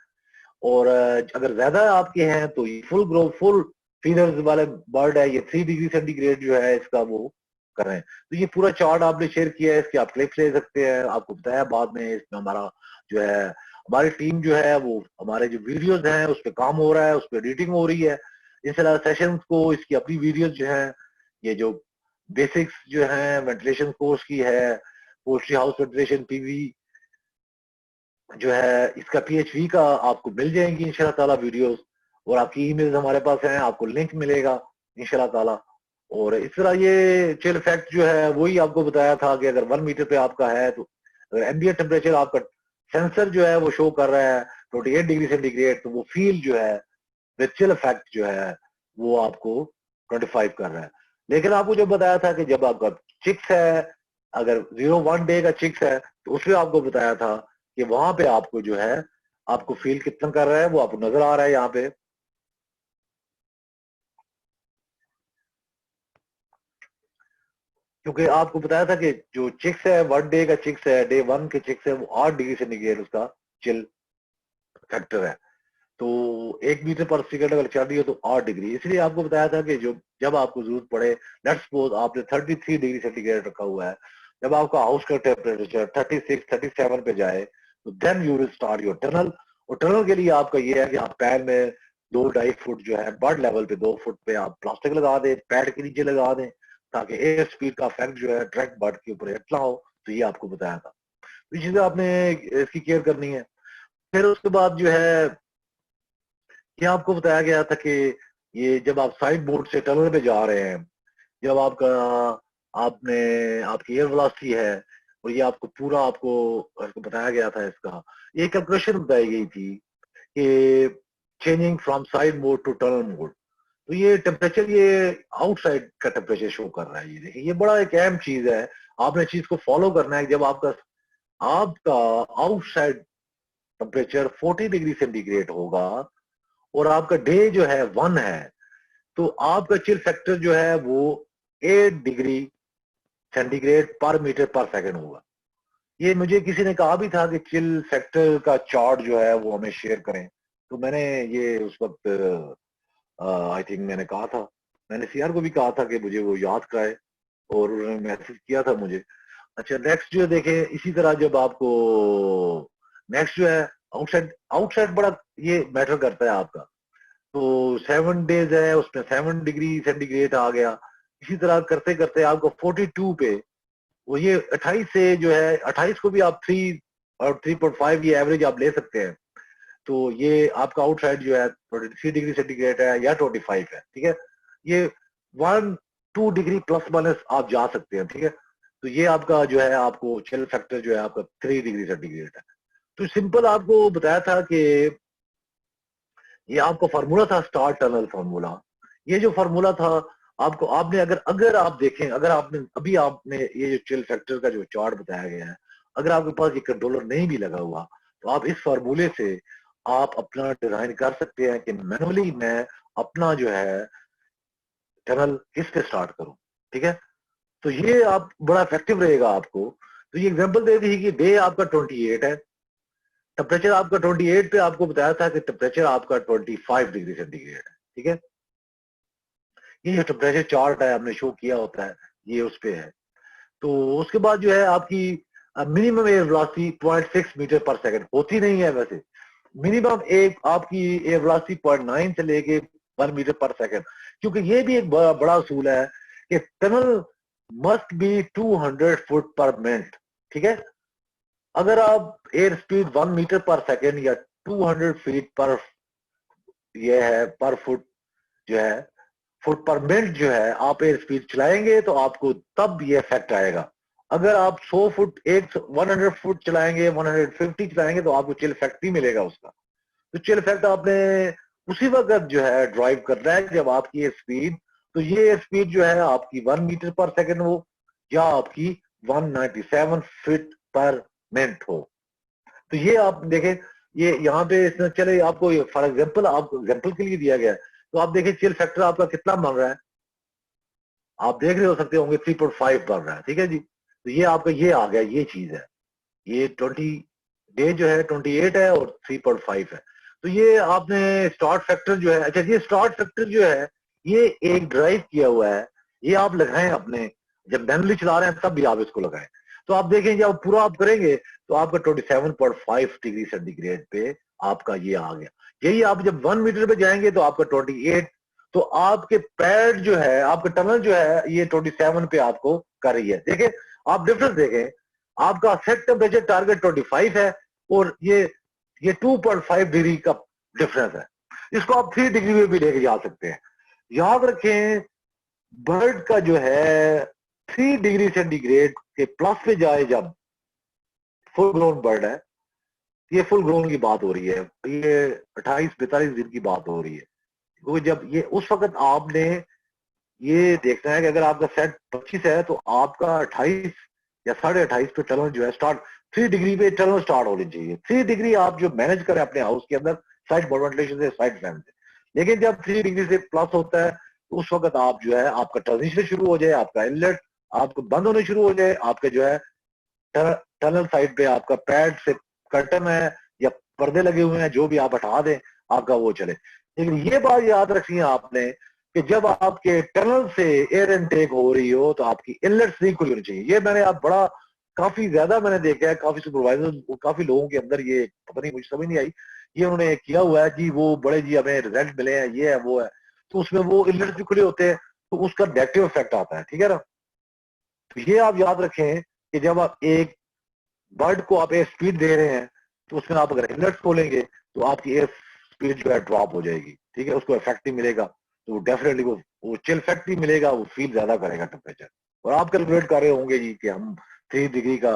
और अगर ज्यादा आपके हैं तो ये फुल ग्रो फुल फीदर्स वाले बर्ड है, ये 3 डिग्री सेंटीग्रेड जो है इसका वो कर रहे हैं। तो ये पूरा चार्ट आपने शेयर किया है, इसके आप क्लिप्स ले सकते हैं, आपको बताया बाद में। इसमें हमारा जो है हमारी टीम जो है वो हमारे जो वीडियोस हैं उस पर काम हो रहा है, उस पर एडिटिंग हो रही है। इस तरह सेशंस को इसकी अपनी वीडियोस जो है, ये जो बेसिक्स जो है वेंटिलेशन कोर्स की है, पोल्ट्री हाउस वेंटिलेशन पीवी जो है, इसका पीएचवी का आपको मिल जाएंगी इंशाल्लाह ताला वीडियोस, और आपकी ईमेल्स हमारे पास हैं, आपको लिंक मिलेगा इंशाल्लाह ताला। और इस तरह ये चिल फैक्ट जो है वही आपको बताया था कि अगर 1 मीटर पे आपका है तो अगर एम्बिएंट टेम्परेचर आपका सेंसर जो है वो शो कर रहा है 28 डिग्री सेंटीग्रेड, तो वो फील जो है विद चिल फैक्ट जो है वो आपको 25 कर रहा है। लेकिन आपको जो बताया था कि जब आपका चिक्स है, अगर 0-1 डे का चिक्स है, तो उसमें आपको बताया था कि वहां पे आपको जो है आपको फील कितना कर रहा है वो आपको नजर आ रहा है यहाँ पे। क्योंकि आपको बताया था कि जो चिक्स है 1 डे का चिक्स है, डे 1 के चिक्स है, वो 8 डिग्री सेंटीग्रेड उसका चिल फैक्टर है। तो 1 मीटर पर सेकंड अगर चल रही है तो 8 डिग्री, इसलिए आपको बताया था कि जो जब आपको जरूरत पड़े, लेट्स सपोज आपने 33 डिग्री सेंटीग्रेड रखा हुआ है, जब आपका हाउस का टेम्परेचर 36-37 पे जाए तो then you will start your tunnel. और टनल के लिए आपका ये है कि आप पैर में 2-2.5 फुट जो है बर्ड लेवल पे 2 फुट पे आप प्लास्टिक लगा दें, पैड के नीचे लगा दें, ताकि एयर स्पीड का इफेक्ट जो है डायरेक्ट बर्ड के ऊपर हिट ना हो। तो ये आपको बताया था, तो ये चीजें आपने इसकी केयर करनी है। फिर उसके बाद जो है ये आपको बताया गया था कि ये जब आप साइड बोर्ड से टनल पे जा रहे हैं, जब आपका आपने आपकी एयर वेलोसिटी है, और ये आपको पूरा आपको बताया गया था इसका, ये कैलकुलेशन बताई गई थी कि changing from side mode to tunnel mode, तो ये टेम्परेचर ये आउटसाइड का टेम्परेचर शो कर रहा है। ये देखिए, ये बड़ा एक अहम चीज है, आपने चीज को फॉलो करना है। जब आपका आपका आउटसाइड टेम्परेचर 40 डिग्री सेंटीग्रेड होगा और आपका डे जो है 1 है, तो आपका चिल फैक्टर जो है वो 8 डिग्री सेंटीग्रेड पर मीटर पर सेकंड होगा। ये मुझे किसी ने कहा भी था कि चिल फैक्टर का चार्ट जो है वो हमें शेयर करें, तो मैंने ये उस वक्त आई थिंक मैंने कहा था, मैंने सीआर को भी कहा था कि मुझे वो याद कराए, और उन्होंने मैसेज किया था मुझे। अच्छा, नेक्स्ट जो देखें, इसी तरह जब आपको नेक्स्ट जो है आउटसाइड, आउटसाइड बड़ा ये मैटर करता है आपका। तो 7 डेज है, उसमें 7 डिग्री सेंटीग्रेड आ गया। इसी तरह करते करते आपको 42 पे, वो ये 28 से जो है 28 को भी आप 3 और 3.5 ये एवरेज आप ले सकते हैं। तो ये आपका आउटसाइड जो है 23 डिग्री सेंटीग्रेड है या 25 है, ठीक है। ये 1-2 डिग्री प्लस माइनस आप जा सकते हैं, ठीक है। तो ये आपका जो है आपको चिल फैक्टर जो है आपका 3 डिग्री सेंटीग्रेड है। तो सिंपल आपको बताया था कि ये आपका फार्मूला था, स्टार टनल फार्मूला। ये जो फार्मूला था आपको, आपने अगर अगर आप देखें, अगर आपने अभी आपने ये जो चिल फैक्टर का जो चार्ट बताया गया है, अगर आपके पास ये कंट्रोलर नहीं भी लगा हुआ, तो आप इस फार्मूले से आप अपना डिजाइन कर सकते हैं कि मैनुअली मैं अपना जो है टनल किस पे स्टार्ट करूं, ठीक है। तो ये आप बड़ा इफेक्टिव रहेगा आपको। तो ये एग्जांपल दे दी कि डे आपका 28 है, टेम्परेचर आपका 28 पे, आपको बताया था कि टेम्परेचर आपका 25 डिग्री सेंटीग्रेड है, ठीक है। ये जो टेम्परेचर चार्ट है हमने शो किया होता है, ये उस पे है। तो उसके बाद जो है आपकी मिनिमम एयर वेलोसिटी 0.6 मीटर पर सेकंड होती नहीं है वैसे। मिनिमम एक आपकी एयर वेलोसिटी 0.9 से लेके 1 मीटर पर सेकंड, क्योंकि ये भी एक बड़ा असूल है कि tunnel must be 200 foot per minute, ठीक है। अगर आप एयर स्पीड 1 मीटर पर सेकंड या 200 फीट पर ये है पर फुट जो है फुट पर मिनट जो है आप एयर स्पीड चलाएंगे तो आपको तब ये इफेक्ट आएगा। अगर आप 100 फुट 100 फुट चलाएंगे, 150 चलाएंगे, तो आपको चिल इफेक्ट नहीं मिलेगा उसका। तो चिल इफेक्ट आपने उसी वक्त जो है ड्राइव करना है जब आपकी ये स्पीड, तो ये स्पीड जो है आपकी 1 मीटर पर सेकंड हो या आपकी 197 फीट पर मिनट हो। तो ये आप देखें, ये यहाँ पे इसमें चले आपको फॉर एग्जाम्पल, आपको एग्जाम्पल के लिए दिया गया है। तो आप देखें चिल फैक्टर आपका कितना बन रहा है, आप देख रहे हो सकते होंगे 3.5 बन रहा है, ठीक है जी। तो ये आपका ये आ गया, ये चीज है, ये 20 डे जो है 28 है और 3.5 है। तो ये आपने स्टार्ट फैक्टर जो है, अच्छा ये स्टार्ट फैक्टर जो है ये एक ड्राइव किया हुआ है, ये आप लगाएं अपने, जब मैनुअली चला रहे हैं तब भी आप इसको लगाएं। तो आप देखें जब पूरा आप करेंगे तो आपका 27.5 डिग्री सेंटीग्रेड पे आपका ये आ गया। यही आप जब 1 मीटर पे जाएंगे तो आपका 28, तो आपके पैड जो है, आपका टनल जो है ये 27 पे आपको कर रही है। देखें आप डिफरेंस देखें, आपका सेट टेम्परेचर टारगेट 25 है और ये 2.5 डिग्री का डिफरेंस है। इसको आप 3 डिग्री में भी लेके जा सकते हैं। याद रखें बर्ड का जो है 3 डिग्री सेंटीग्रेड के प्लस पे जाए जब फुल ग्रोन बर्ड है, ये फुल ग्रोन की बात हो रही है, ये 28-42 दिन की बात हो रही है। क्योंकि जब ये उस वक्त आपने ये देखना है कि अगर आपका सेट 25 है तो आपका 28 या 28.5 पे टनल जो है स्टार्ट, 3 डिग्री पे टनल स्टार्ट होनी चाहिए। 3 डिग्री आप जो मैनेज करें अपने हाउस के अंदर साइड वेंटिलेशन से, साइड फैन से। लेकिन जब 3 डिग्री से प्लस होता है तो उस वक्त आप जो है आपका ट्रांजिशन शुरू हो जाए, आपका इनलेट आपको बंद होने शुरू हो जाए, आपके जो है टनल साइड पे आपका पैड से कर्टन है या पर्दे लगे हुए हैं, जो भी आप हटा दें आपका वो चले। लेकिन ये बात याद रखनी है आपने कि जब आपके टनल से एयर इनटेक हो रही हो तो आपकी इनलेट्स नहीं खुली होनी चाहिए। ये मैंने आप बड़ा काफी ज्यादा मैंने देखा है, काफी सुपरवाइजर काफी लोगों के अंदर ये पता नहीं, मुझे समझ नहीं आई, ये उन्होंने किया हुआ है जी वो बड़े जी हमें रिजल्ट मिले हैं, ये है वो है, तो उसमें वो इनलेट्स भी खुले होते हैं तो उसका नेगेटिव इफेक्ट आता है। ठीक है ना, तो ये आप याद रखें कि जब आप एक बर्ड को आप एयर स्पीड दे रहे हैं तो उसमें आप अगर इनलेट्स खोलेंगे तो आपकी एयर स्पीड जो है ड्रॉप हो जाएगी। ठीक है, उसको इफेक्ट नहीं मिलेगा, तो डेफिनेटली वो चिल इफेक्ट नहीं मिलेगा, वो फील ज्यादा करेगा टेम्परेचर। और आप कैलकुलेट कर रहे होंगे जी कि हम 3 डिग्री का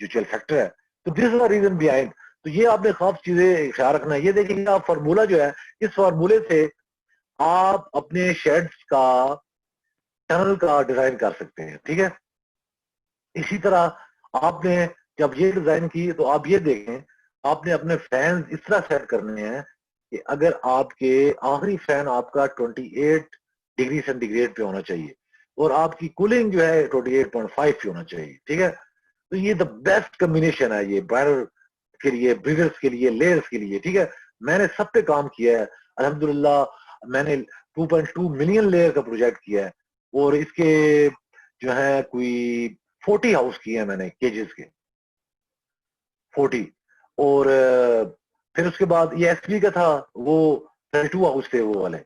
जो चिल फैक्टर है, तो this is the reason behind. तो ये आपने खास चीजें ख्याल रखना है। ये देखिए आप फार्मूला जो है, इस फार्मूले से आप अपने शेड्स का टनल का डिजाइन कर सकते हैं। ठीक है, इसी तरह आपने जब ये डिजाइन की तो आप ये देखें आपने अपने फैन इस तरह सेट करने हैं कि अगर आपके आखिरी फैन आपका 28 डिग्री सेंटीग्रेड पे होना चाहिए और आपकी कूलिंग जो है 28.5 पे होना चाहिए। ठीक है, तो ये द बेस्ट कॉम्बिनेशन है ये ब्राइडर के लिए, ब्रीडर्स के लिए, लेयर्स के लिए। ठीक है, मैंने सब पे काम किया है अल्हम्दुलिल्लाह। मैंने 2.2 मिलियन लेयर का प्रोजेक्ट किया है और इसके जो है कोई 40 हाउस किए हैं मैंने, केजेस के 40। और फिर उसके बाद ये एसपी का था, वो 32 हाउस थे वो वाले,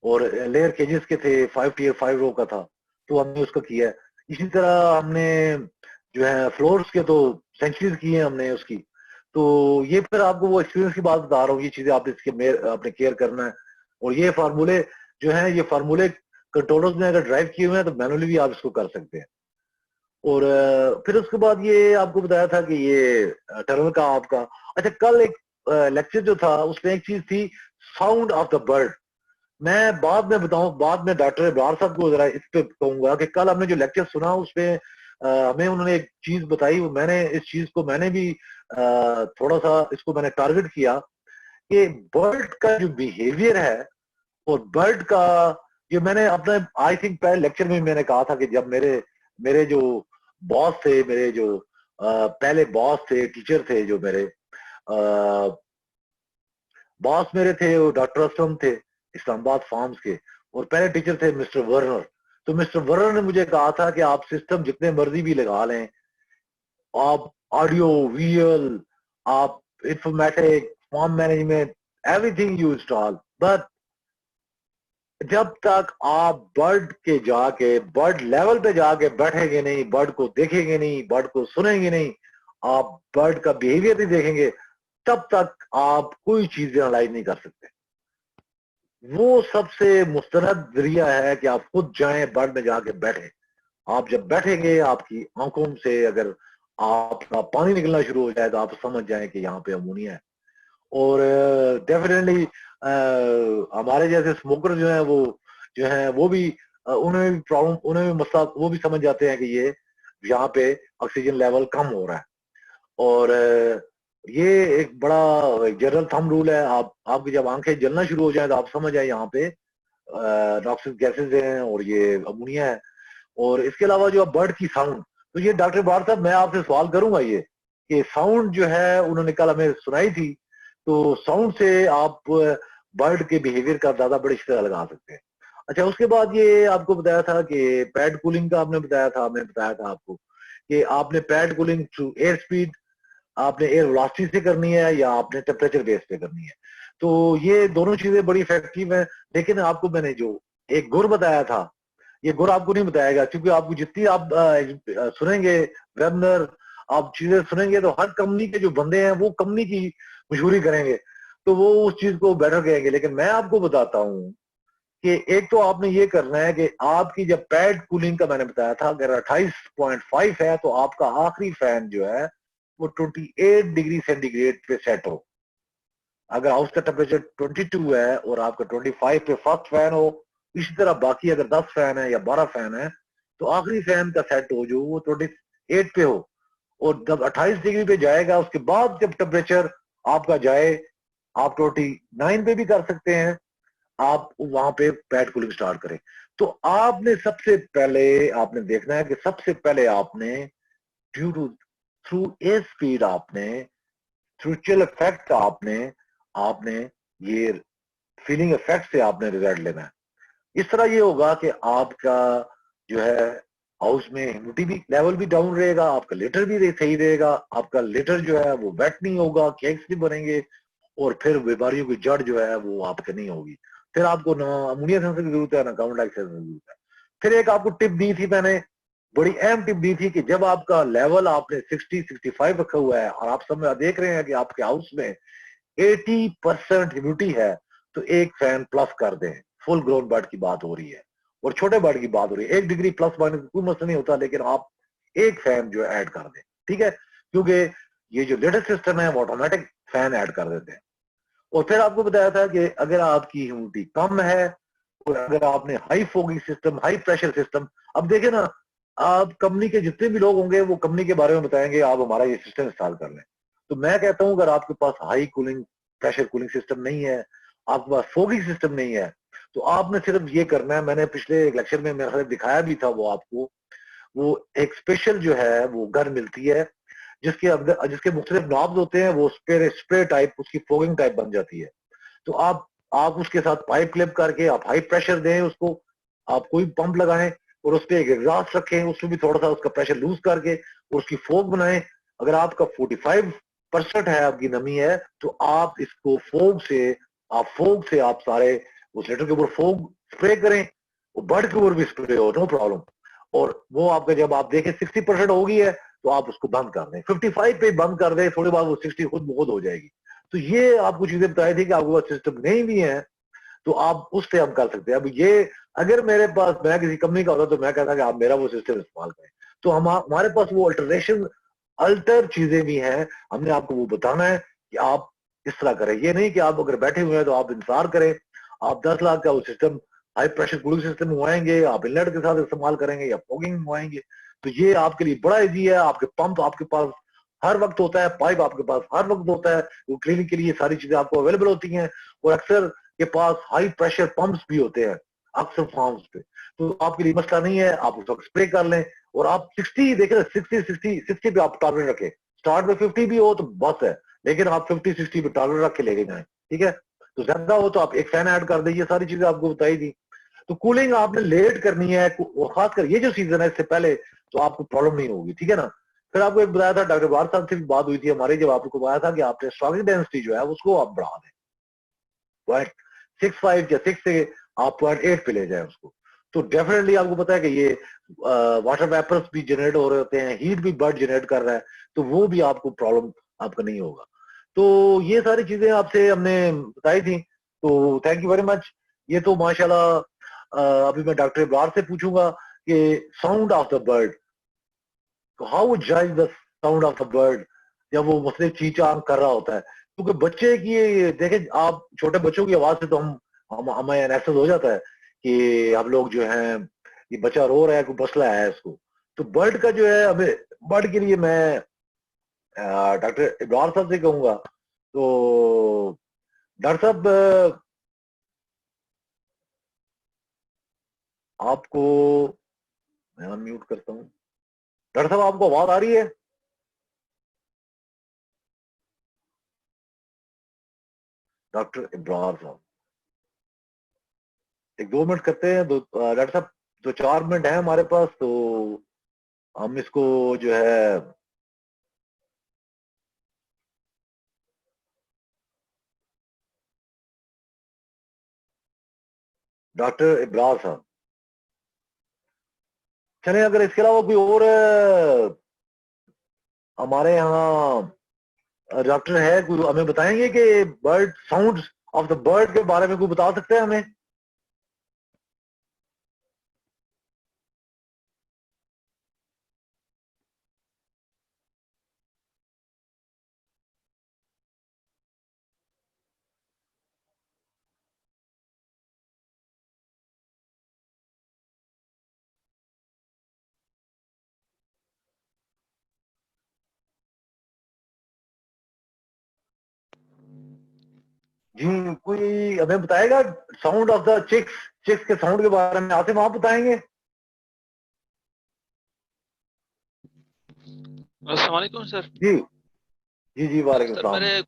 और लेयर केजेस के थे 5 टियर 5 रो का था, तो हमने उसका किया है। इसी तरह हमने जो है फ्लोर्स के तो सेंचुरीज किए हैं हमने उसकी। तो ये फिर आपको वो एक्सपीरियंस की बात बता रहा हूँ, ये चीजें आप इसके अपने केयर करना है। और ये फार्मूले जो है, ये फार्मूले कंट्रोलर्स ने अगर ड्राइव किए हुए हैं तो मैनुअली भी आप इसको कर सकते हैं। और फिर उसके बाद ये आपको बताया था कि ये टनल का आपका, अच्छा कल एक लेक्चर जो था उसमें एक चीज थी, साउंड ऑफ द बर्ड। मैं बाद में बताऊं, बाद में डॉक्टर इब्रार साहब को जरा इस पे कहूंगा कि कल हमने जो लेक्चर सुना उसमें हमें उन्होंने एक चीज बताई, मैंने इस चीज को मैंने भी थोड़ा सा इसको मैंने टारगेट किया कि बर्ड का जो बिहेवियर है और बर्ड का, ये मैंने अपने आई थिंक पहले लेक्चर में मैंने कहा था कि जब मेरे मेरे जो बॉस थे, मेरे जो पहले बॉस थे, टीचर थे, जो मेरे बॉस मेरे थे वो डॉक्टर असलम थे इस्लामाबाद फार्म्स के, और पहले टीचर थे मिस्टर वर्नर। तो मिस्टर वर्नर ने मुझे कहा था कि आप सिस्टम जितने मर्जी भी लगा लें, आप ऑडियो विजुअल, आप informatic, farm management, everything you install, but जब तक आप बर्ड के जाके बर्ड लेवल पे जाके बैठेंगे नहीं, बर्ड को देखेंगे नहीं, बर्ड को सुनेंगे नहीं, आप बर्ड का बिहेवियर नहीं देखेंगे, तब तक आप कोई चीज एनालाइज नहीं कर सकते। वो सबसे मुस्तनद जरिया है कि आप खुद जाएं बर्ड में जाके बैठे। आप जब बैठेंगे आपकी आंखों से अगर आपका पानी निकलना शुरू हो जाए तो आप समझ जाएं कि यहाँ पे अमोनिया है। और डेफिनेटली हमारे जैसे स्मोकर जो है वो जो है वो भी उन्हें भी प्रॉब्लम, उन्हें भी मसला, वो भी समझ जाते हैं कि ये यहाँ पे ऑक्सीजन लेवल कम हो रहा है। और ये एक बड़ा जनरल थंब रूल है, आप आपकी जब आंखें जलना शुरू हो जाए तो आप समझ जाए यहाँ पे टॉक्सिक गैसेज हैं और ये अमोनिया है। और इसके अलावा जो बर्ड की साउंड, तो ये डॉक्टर बार साहब मैं आपसे सवाल करूंगा ये कि साउंड जो है उन्होंने कल हमें सुनाई थी, तो साउंड से आप बर्ड के बिहेवियर का ज्यादा बड़ी तरह लगा सकते हैं। अच्छा, उसके बाद ये आपको बताया था कि पैड कूलिंग का आपने बताया था, मैंने बताया था आपको कि आपने pad cooling through air speed, आपने एयर वेलोसिटी से करनी है या आपने टेम्परेचर बेस पे करनी है। तो ये दोनों चीजें बड़ी इफेक्टिव है। लेकिन आपको मैंने जो एक गुर बताया था, ये गुर आपको नहीं बताएगा, क्योंकि आपको जितनी आप सुनेंगे वेबिनार, आप चीजें सुनेंगे, तो हर कंपनी के जो बंदे हैं वो कंपनी की मशहूरी करेंगे, तो वो उस चीज को बेटर कहेंगे। लेकिन मैं आपको बताता हूँ कि एक तो आपने ये करना है कि आपकी जब पैड कूलिंग का मैंने बताया था, अगर 28.5 है तो आपका आखिरी फैन जो है वो 28 डिग्री सेंटीग्रेड पे सेट हो। अगर हाउस का टेम्परेचर 22 है और आपका 25 पे फर्स्ट फैन हो, इसी तरह बाकी अगर 10 फैन है या 12 फैन है तो आखिरी फैन का सेट हो जो वो 28 पे हो। और जब 28 डिग्री पे जाएगा उसके बाद जब टेम्परेचर आपका जाए, आप 29 पे भी कर सकते हैं, आप वहां पे पैड कूलिंग स्टार्ट करें। तो आपने सबसे पहले आपने देखना है कि सबसे पहले आपने due to through a speed, आपने थ्रू चिल इफेक्ट, आपने आपने ये फीलिंग इफेक्ट से आपने रिजल्ट लेना है। इस तरह ये होगा कि आपका जो है हाउस में ह्यूमिडिटी भी लेवल भी डाउन रहेगा, आपका लेटर भी सही रहेगा, आपका लेटर जो है वो वेट नहीं होगा, केक्स नहीं बनेंगे, और फिर बीमारियों की जड़ जो है वो आपके नहीं होगी। फिर आपको ना अमोनिया सेंसर की जरूरत है ना कार्बन डाइऑक्साइड की जरूरत है। फिर एक आपको टिप दी थी मैंने, बड़ी अहम टिप दी थी कि जब आपका लेवल आपने 60-65 रखा हुआ है और आप सब में देख रहे हैं कि आपके हाउस में 80% ह्यूमिडिटी है, तो एक फैन प्लस कर दें। फुल ग्रोन बर्ड की बात हो रही है और छोटे बर्ड की बात हो रही है, 1 डिग्री प्लस माइनस कोई मसला नहीं होता, लेकिन आप एक फैन जो है ऐड कर दें, ठीक है, क्योंकि ये जो लेटेस्ट सिस्टम है वो ऑटोमेटिक फैन ऐड कर देते हैं। और फिर आपको बताया था कि अगर आपकी ह्यूमिडिटी कम है और अगर आपने high fogging system, high pressure system, अब देखे ना, आप कंपनी के जितने भी लोग होंगे वो कंपनी के बारे में बताएंगे आप हमारा ये सिस्टम इंस्टॉल कर लें। तो मैं कहता हूं अगर आपके पास high cooling pressure cooling system नहीं है, आपके पास फोगिंग सिस्टम नहीं है, तो आपने सिर्फ ये करना है, मैंने पिछले एक लेक्चर में मेरे ख्याल दिखाया भी था वो आपको, वो एक स्पेशल जो है वो गन मिलती है जिसके अंदर जिसके मुख्तलिफ नॉब्स होते हैं, वो स्प्रे स्प्रे टाइप उसकी फोगिंग टाइप बन जाती है। तो आप उसके साथ पाइप क्लिप करके आप हाई प्रेशर दें उसको, आप कोई पंप लगाएं और उस पर एक एग्जॉस्ट रखें, उसमें भी थोड़ा सा उसका प्रेशर लूज करके और उसकी फोग बनाएं। अगर आपका 45% है आपकी नमी है, तो आप इसको फोग से आप सारे उस लेटर के ऊपर फोग स्प्रे करें, वो बर्ड के ऊपर भी स्प्रे हो, नो प्रॉब्लम। और वो आपका जब आप देखें 60% हो गई है तो आप उसको बंद कर दें, 55 पे बंद कर दें, थोड़ी बाद वो 60 खुद ब खुद हो जाएगी। तो ये आपको चीजें बताई थी कि आपके पास सिस्टम नहीं भी है तो आप उससे हम कर सकते हैं। अब ये अगर मेरे पास मैं किसी कंपनी का होता तो मैं कहता कि आप मेरा वो सिस्टम इस्तेमाल करें। तो हमारे पास वो अल्टर चीजें भी हैं, हमने आपको वो बताना है कि आप इस तरह करें। ये नहीं कि आप अगर बैठे हुए हैं तो आप इंतजार करें, आप 10 लाख का वो system high pressure cooling system मंगवाएंगे, आप इनलेट के साथ इस्तेमाल करेंगे या फॉगिंग मंगवाएंगे, तो ये आपके लिए बड़ा इजी है। आपके पंप आपके पास हर वक्त होता है, पाइप आपके पास हर वक्त होता है, वो क्लीनिंग के लिए सारी चीजें आपको अवेलेबल होती हैं। और अक्सर के पास हाई प्रेशर पंप्स भी होते हैं अक्सर फार्म्स पे, तो आपके लिए मसला नहीं है, आप उस वक्त स्प्रे कर लें। और आप 60 देखें, 60 पे आप टारगेट रखें, स्टार्ट में 50 भी हो तो बस है, लेकिन आप 50-60 पे टारगेट रख के लेके जाएं, ठीक है। तो ज्यादा हो तो आप एक फैन ऐड कर दें, ये सारी चीजें आपको बताई थी। तो कूलिंग आपने लेट करनी है, और खासकर ये जो सीजन है इससे पहले, तो आपको प्रॉब्लम नहीं होगी, ठीक है ना। फिर आपको एक बताया था, डॉक्टर बार साहब से भी बात हुई थी हमारी, जब आपको बताया था कि आपने स्ट्रॉगिंग डेंसिटी जो है उसको आप बढ़ा दें, 0.65 या 6 से आप 0.8 पे ले जाए उसको। तो डेफिनेटली आपको पता है कि ये वाटर वेपर्स भी जनरेट हो रहे होते हैं, हीट भी बर्ड जनरेट कर रहा है, तो वो भी आपको प्रॉब्लम आपका नहीं होगा। तो ये सारी चीजें आपसे हमने बताई थी, तो थैंक यू वेरी मच। ये तो माशाल्लाह अभी मैं डॉक्टर इब्रार से पूछूंगा कि sound of the bird, how would जज the sound of the bird जब वो मुझसे चींचांग कर रहा होता है। क्योंकि बच्चे की देखें, आप छोटे बच्चों की आवाज से तो हमें एहसास हो जाता है कि हम लोग जो है ये बच्चा रो रहा है, कोई मसला है इसको। तो बर्ड का जो है, हमें बर्ड के लिए मैं डॉक्टर इब्रार साहब से कहूंगा। तो डॉक्टर साहब, आपको मैं अनम्यूट करता हूँ। डॉक्टर साहब, आपको आवाज आ रही है? डॉक्टर इब्रार साहब, 1-2 मिनट करते हैं। डॉक्टर साहब 2-4 मिनट है हमारे पास, तो हम इसको जो है डॉक्टर इब्रार साहब, चले अगर इसके अलावा कोई और हमारे यहाँ डॉक्टर है, कोई हमें बताएंगे कि bird sound of the bird के बारे में कोई बता सकते हैं हमें? जी, कोई हमें बताएगा sound of the chicks, chicks के साउंड के बारे में आसिम आप बताएंगे? अस्सलाम वालेकुम सर। जी जी जी, वालेकुम सर सलाम। मेरे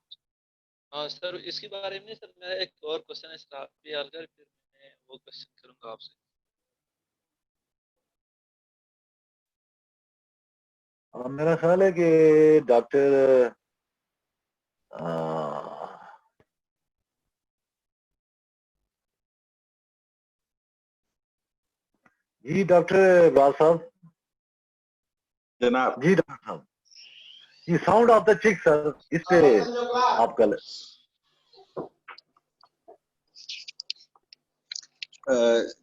सर इसके बारे में सर मेरा एक और क्वेश्चन है सर, आप भी हल कर फिर मैं वो क्वेश्चन करूंगा आपसे। मेरा ख्याल है कि डॉक्टर जी डॉक्टर इब्रार साहब, जनाब। जी डॉक्टर साहब, ये साउंड ऑफ द चिक सर, इस पे आप कल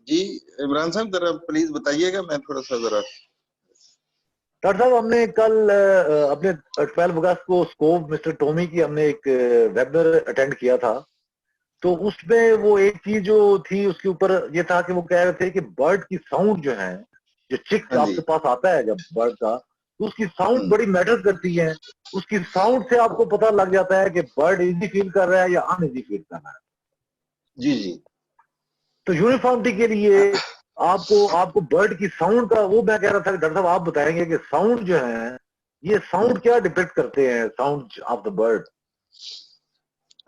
जी इमरान साहब जरा प्लीज बताइएगा, मैं थोड़ा सा जरा। डॉक्टर साहब हमने कल अपने 12 अगस्त को स्कोप मिस्टर टोमी की हमने एक वेबिनार अटेंड किया था, तो उसमें वो एक चीज जो थी उसके ऊपर ये था कि वो कह रहे थे कि बर्ड की साउंड जो है, जो चिक्स हाँ जी। आपके पास आता है जब बर्ड का, तो उसकी साउंड हम्म, बड़ी मैटर करती है। उसकी साउंड से आपको पता लग जाता है कि बर्ड इजी फील कर रहा है या अनइजी फील कर रहा है। जी जी। तो यूनिफॉर्मिटी के लिए आपको आपको बर्ड की साउंड का, वो मैं कह रहा था कि डॉक्टर साहब आप बताएंगे कि साउंड जो है, ये साउंड क्या डिपेक्ट करते हैं, sound of the bird?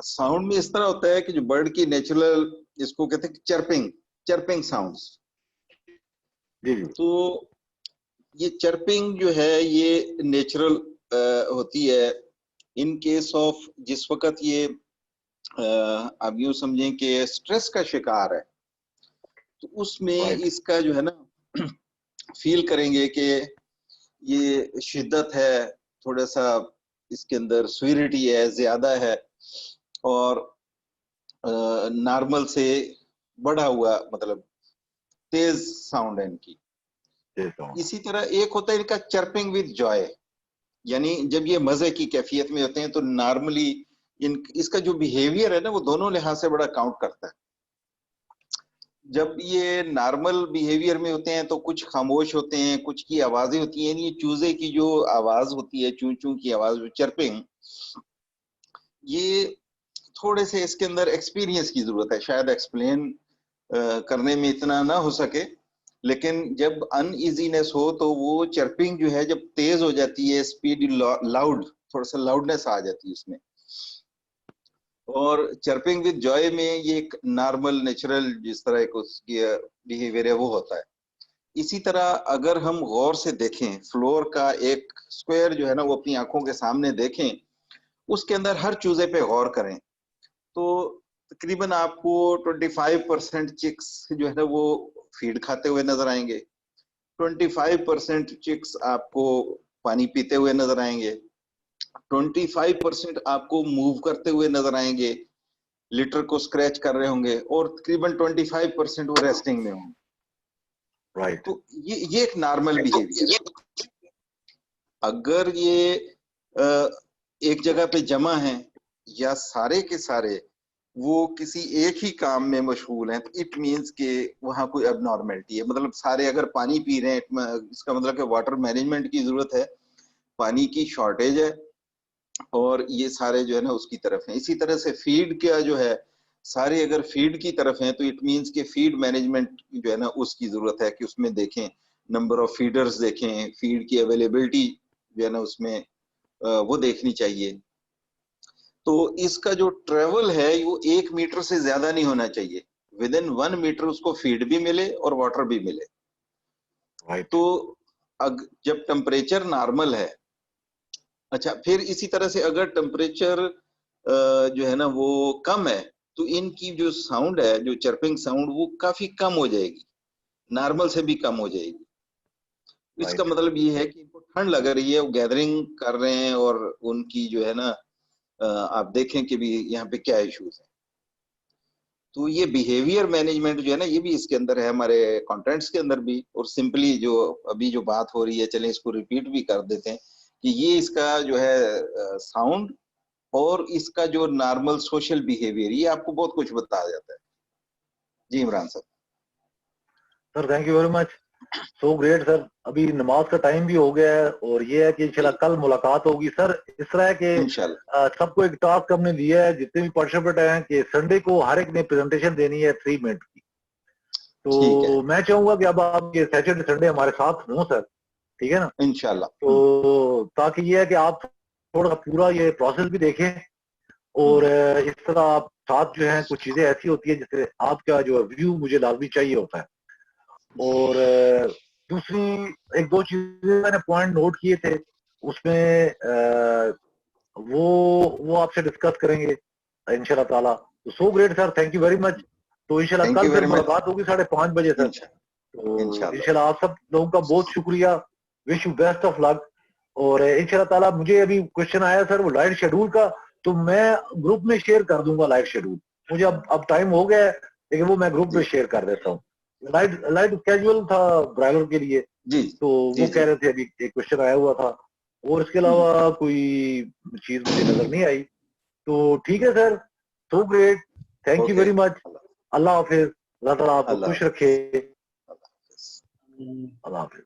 Sound में इस तरह होता है कि जो बर्ड की नेचुरल, इसको कहते हैं चर्पिंग, चर्पिंग साउंड्स। जी जी। तो ये चर्पिंग जो है ये नेचुरल होती है इन केस ऑफ जिस वक्त ये आप यूं समझें कि स्ट्रेस का शिकार है, तो उसमें राइट। इसका जो है ना फील करेंगे कि ये शिद्दत है, थोड़ा सा इसके अंदर स्वीरिटी है, ज्यादा है, और नॉर्मल से बढ़ा हुआ, मतलब तेज साउंड है इनकी। इसी तरह एक होता है इनका चर्पिंग विद जॉय, यानी जब ये मजे की कैफियत में होते हैं तो नॉर्मली इसका जो बिहेवियर है ना वो दोनों लिहाज से बड़ा काउंट करता है। जब ये नॉर्मल बिहेवियर में होते हैं तो कुछ खामोश होते हैं, कुछ की आवाजें होती हैं, ये चूजे की जो आवाज होती है, चू चू की आवाज, चर्पिंग, ये थोड़े से इसके अंदर एक्सपीरियंस की जरूरत है, शायद एक्सप्लेन करने में इतना ना हो सके, लेकिन जब अनइजीनेस हो तो वो चर्पिंग जो है जब तेज हो जाती है, स्पीड लाउड, थोड़ा सा लाउडनेस आ जाती है उसमें। और चर्पिंग विद जॉय में ये एक नॉर्मल नेचुरल जिस तरह एक उसकी बिहेवियर है वो होता है। इसी तरह अगर हम गौर से देखें, फ्लोर का एक स्क्वायर जो है ना वो अपनी आंखों के सामने देखें, उसके अंदर हर चूजे पे गौर करें, तो तकरीबन आपको 25% चिक्स जो है ना वो फीड खाते हुए नजर आएंगे, 25% चिक्स आपको पानी पीते हुए नजर आएंगे, 25% आपको मूव करते हुए नजर आएंगे, लिटर को स्क्रैच कर रहे होंगे, और तकरीबन 25% वो रेस्टिंग में होंगे। राइट। तो ये एक नॉर्मल बिहेवियर है। अगर ये एक जगह पे जमा है या सारे के सारे वो किसी एक ही काम में मशगूल हैं, तो इट मीन्स के वहां कोई अबनॉर्मेलिटी है। मतलब सारे अगर पानी पी रहे हैं, इसका मतलब कि वाटर मैनेजमेंट की जरूरत है, पानी की शॉर्टेज है, और ये सारे जो है ना उसकी तरफ है। इसी तरह से फीड का जो है, सारे अगर फीड की तरफ हैं तो इट मीन्स के फीड मैनेजमेंट जो है ना उसकी जरूरत है, कि उसमें देखें नंबर ऑफ फीडर्स, देखें फीड की अवेलेबिलिटी जो है ना उसमें वो देखनी चाहिए। तो इसका जो ट्रेवल है वो 1 मीटर से ज्यादा नहीं होना चाहिए। विद इन 1 मीटर उसको फीड भी मिले और वाटर भी मिले। राइट। तो जब टेम्परेचर नॉर्मल है, अच्छा फिर इसी तरह से अगर टेम्परेचर जो है ना वो कम है, तो इनकी जो साउंड है, जो चर्पिंग साउंड, वो काफी कम हो जाएगी, नॉर्मल से भी कम हो जाएगी। इसका राइट। मतलब ये है कि इनको ठंड लग रही है, वो गैदरिंग कर रहे हैं, और उनकी जो है ना आप देखें कि भी यहाँ पे क्या इश्यूज है। तो ये बिहेवियर मैनेजमेंट जो है ना, ये भी इसके अंदर है, हमारे कंटेंट्स के अंदर भी। और सिंपली जो अभी जो बात हो रही है, चलें इसको रिपीट भी कर देते हैं कि ये इसका जो है साउंड और इसका जो नॉर्मल सोशल बिहेवियर, ये आपको बहुत कुछ बताया जाता है। जी इमरान साहब। Sir thank you very much, so great sir. अभी नमाज का टाइम भी हो गया है और ये है कि इंशाल्लाह कल मुलाकात होगी सर। इस तरह के इंशाल्लाह सबको एक टास्क हमने दिया है, जितने भी पार्टिसिपेंट हैं, कि संडे को हर एक ने प्रेजेंटेशन देनी है 3 मिनट की। ठीक है, तो मैं चाहूंगा कि अब आप ये सैटरडे संडे हमारे साथ हों सर, ठीक है ना? इंशाल्लाह। तो ताकि ये है कि आप थोड़ा पूरा ये प्रोसेस भी देखें, और इस तरह आप साथ जो है कुछ चीजें ऐसी होती है जिससे आपका जो व्यू मुझे लाजमी चाहिए होता है। और दूसरी एक दो चीजें मैंने पॉइंट नोट किए थे, उसमें वो आपसे डिस्कस करेंगे इंशाल्लाह ताला। तो so great sir, thank you very much. तो इंशाल्लाह थैंक कल यू फिर वेरी मच। मुलाकात होगी 5:30 बजे सर। तो इंशाल्लाह। इंशाल्लाह आप सब लोगों का बहुत शुक्रिया, wish you best of luck. और इंशाल्लाह ताला मुझे अभी क्वेश्चन आया सर वो लाइट शेड्यूल का, तो मैं ग्रुप में शेयर कर दूंगा लाइट शेड्यूल। मुझे अब टाइम हो गया है, लेकिन वो मैं ग्रुप में जी शेयर कर देता हूँ। लाइट कैजुअल था ब्रायलर के लिए, जी तो जी वो जी। कह रहे थे अभी एक क्वेश्चन आया हुआ था, और इसके अलावा कोई चीज मुझे नजर नहीं आई। तो ठीक है sir, so great, thank you okay. Very much. Allah हाफिज, अल्लाह ताला आपको अल्लाह खुश रखे। हाफिज। अल्लाह हाफिज।